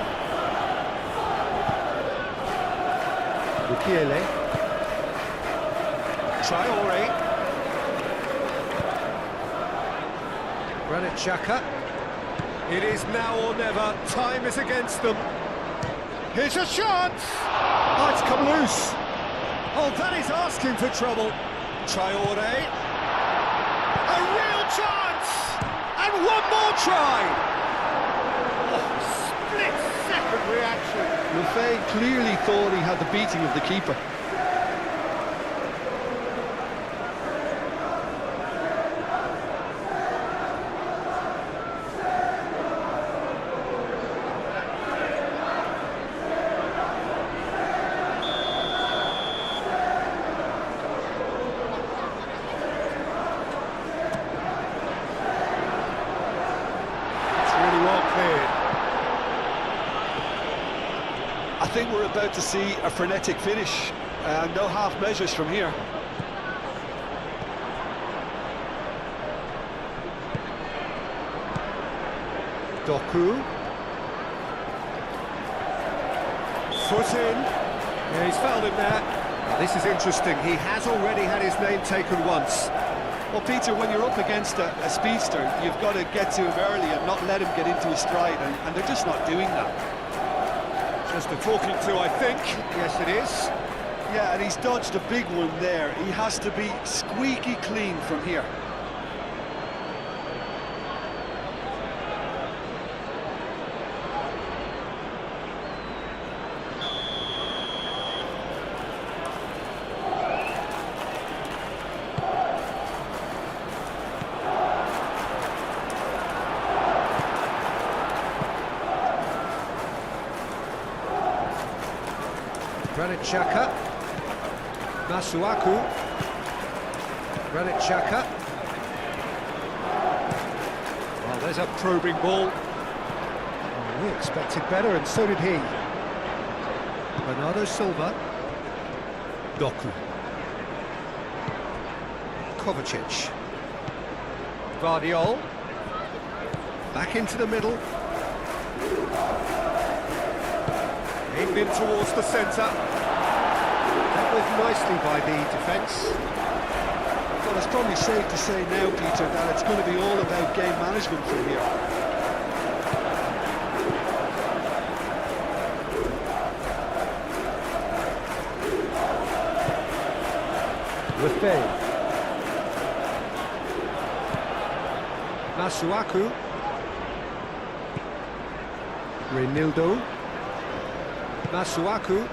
Mukiele. Traore. Granit Xhaka. It is now or never. Time is against them. Here's a chance! Oh, it's come loose. Oh, that is asking for trouble. Traore. A real chance! And one more try! Oh, split-second reaction. Lefebvre clearly thought he had the beating of the keeper. I think we're about to see a frenetic finish. No half measures from here. Doku. Foot in. Yeah, he's fouled him there. Now, this is interesting. He has already had his name taken once. Well, Peter, when you're up against a speedster, you've got to get to him early and not let him get into his stride, and they're just not doing that. Just a talking to, I think. Yes, it is. Yeah, and he's dodged a big one there. He has to be squeaky clean from here. Granit Xhaka. Masuaku. Granit Xhaka. Well, there's a probing ball. Oh, we expected better, and so did he. Bernardo Silva. Doku. Kovacic. Guardiola. Back into the middle. Aimed in towards the centre. Dealt with nicely by the defence. Well, it's probably safe to say now, Peter, that it's going to be all about game management from here. Lefebvre. Masuaku. Reinildo. Masuaku.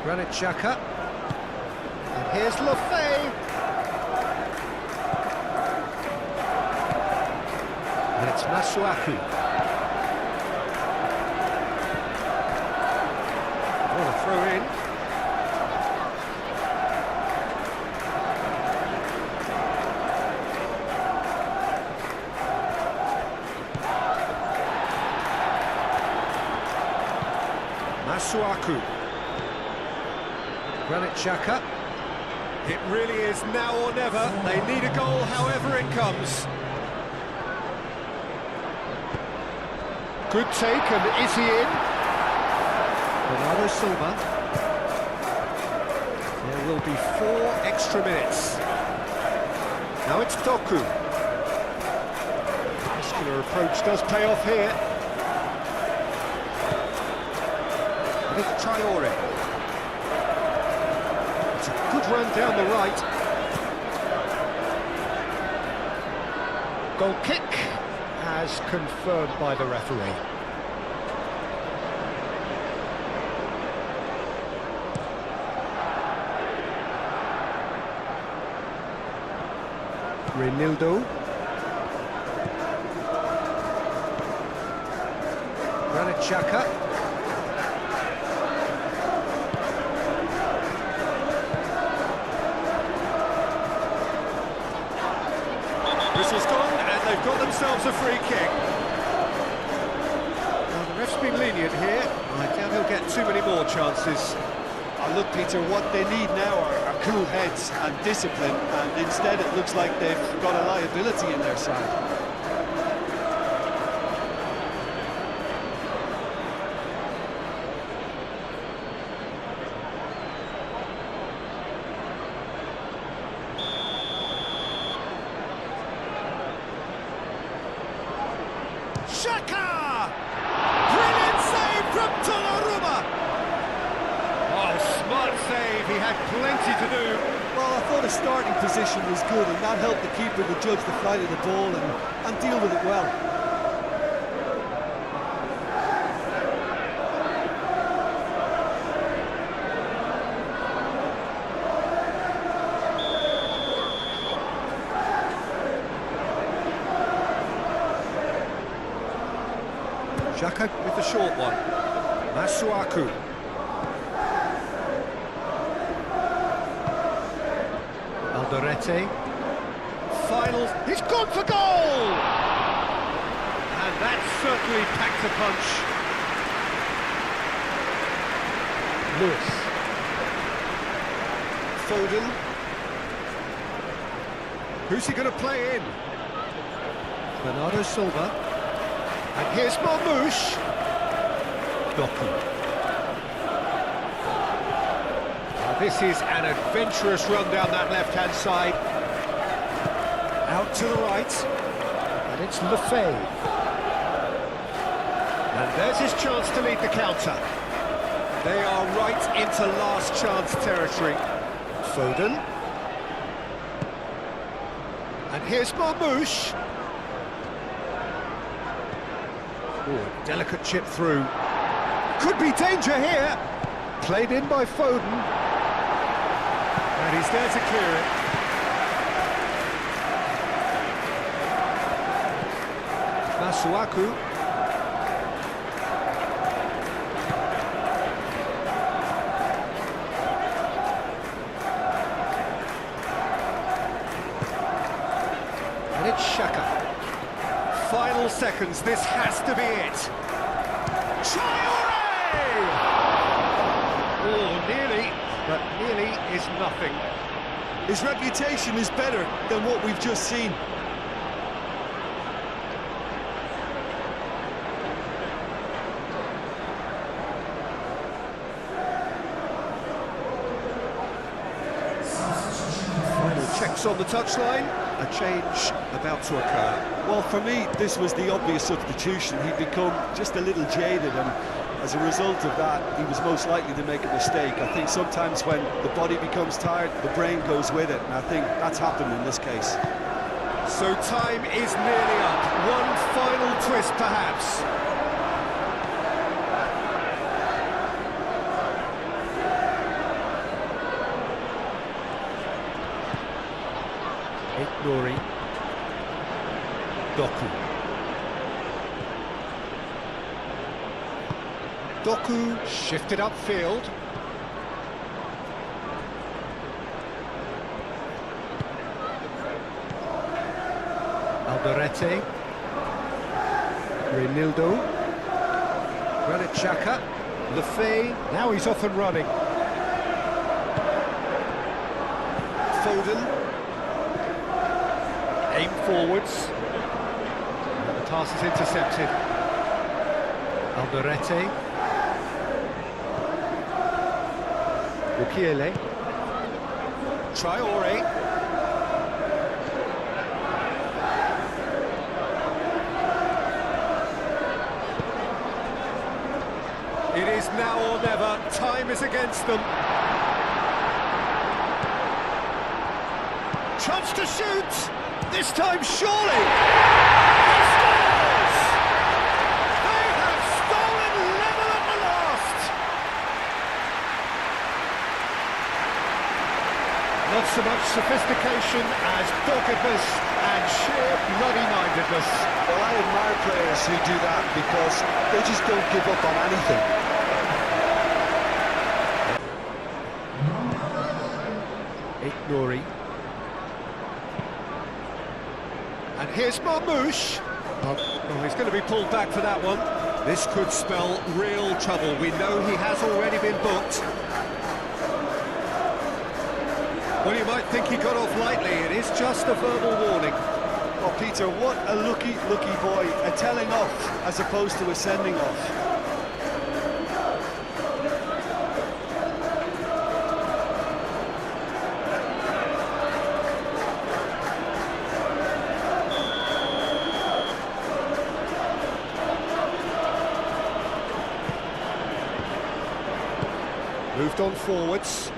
Granit Xhaka. And here's Lefebvre. Masuaku. What a throw in. Masuaku. Granit Xhaka. It really is now or never. They need a goal however it comes. Good take, and is he in? Bernardo Silva. There will be 4 extra minutes. Now it's Doku. Muscular approach does pay off here. And it's Traore. It's a good run down the right. Goal kick as confirmed by the referee. Reinildo. Granit Xhaka. Whistle's gone, and they've got themselves a free kick. Well, the ref's been lenient here. I doubt he'll get too many more chances. Look, Peter, what they need now are cool heads and discipline, and instead it looks like they've got a liability in their side. Xhaka! Brilliant save from Donnarumma! Oh, smart save, he had plenty to do. Well, I thought his starting position was good, and that helped the keeper to judge the flight of the ball and deal with it well. Xhaka with the short one. Masuaku. Alderete. Final. He's gone for goal! And that certainly packed a punch. Lewis. Foden. Who's he going to play in? Bernardo Silva. And here's Marmoush. Doku. This is an adventurous run down that left-hand side. Out to the right. And it's Lefebvre. And there's his chance to lead the counter. They are right into last chance territory. Foden. And here's Marmoush. Oh, delicate chip through. Could be danger here. Played in by Foden. And he's there to clear it. Masuaku. And it's Xhaka. Final seconds, this has to be it. Traore! Oh, nearly, but nearly is nothing. His reputation is better than what we've just seen. Final checks on the touchline. A change about to occur. Well, for me, this was the obvious substitution. He'd become just a little jaded, and as a result of that, he was most likely to make a mistake. I think sometimes when the body becomes tired, the brain goes with it, and I think that's happened in this case. So time is nearly up. One final twist, perhaps. Nori. Doku. Doku shifted upfield. Alderete. Reinildo. Granit Xhaka. Lefebvre. Now he's off and running. Foden. Aim forwards. And the pass is intercepted. Alderete. Mukiele. Traore. It is now or never. Time is against them. Chance to shoot. This time, surely. He scores! They have stolen level at the last. Not so much sophistication as doggedness and sheer bloody-mindedness. Well, I admire players who do that because they just don't give up on anything. Nuri. And here's Marmoush. Oh, he's going to be pulled back for that one. This could spell real trouble. We know he has already been booked. Well, you might think he got off lightly. It is just a verbal warning. Oh, Peter, what a lucky boy. A telling off as opposed to a sending off. Moved on forwards.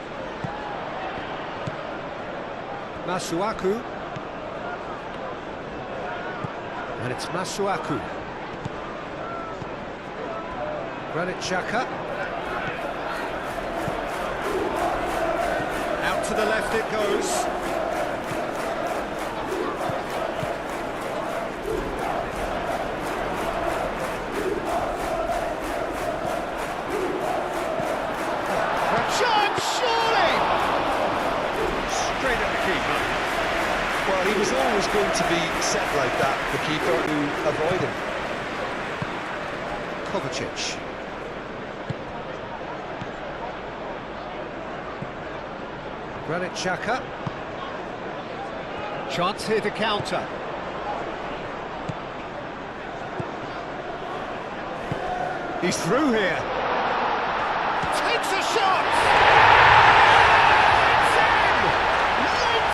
Masuaku. And it's Masuaku. Granit Xhaka. Out to the left it goes. Well, he was always going to be set like that, the keeper, to avoid him. Kovacic. Granit Xhaka. Chance here to counter. He's through here. Takes a shot!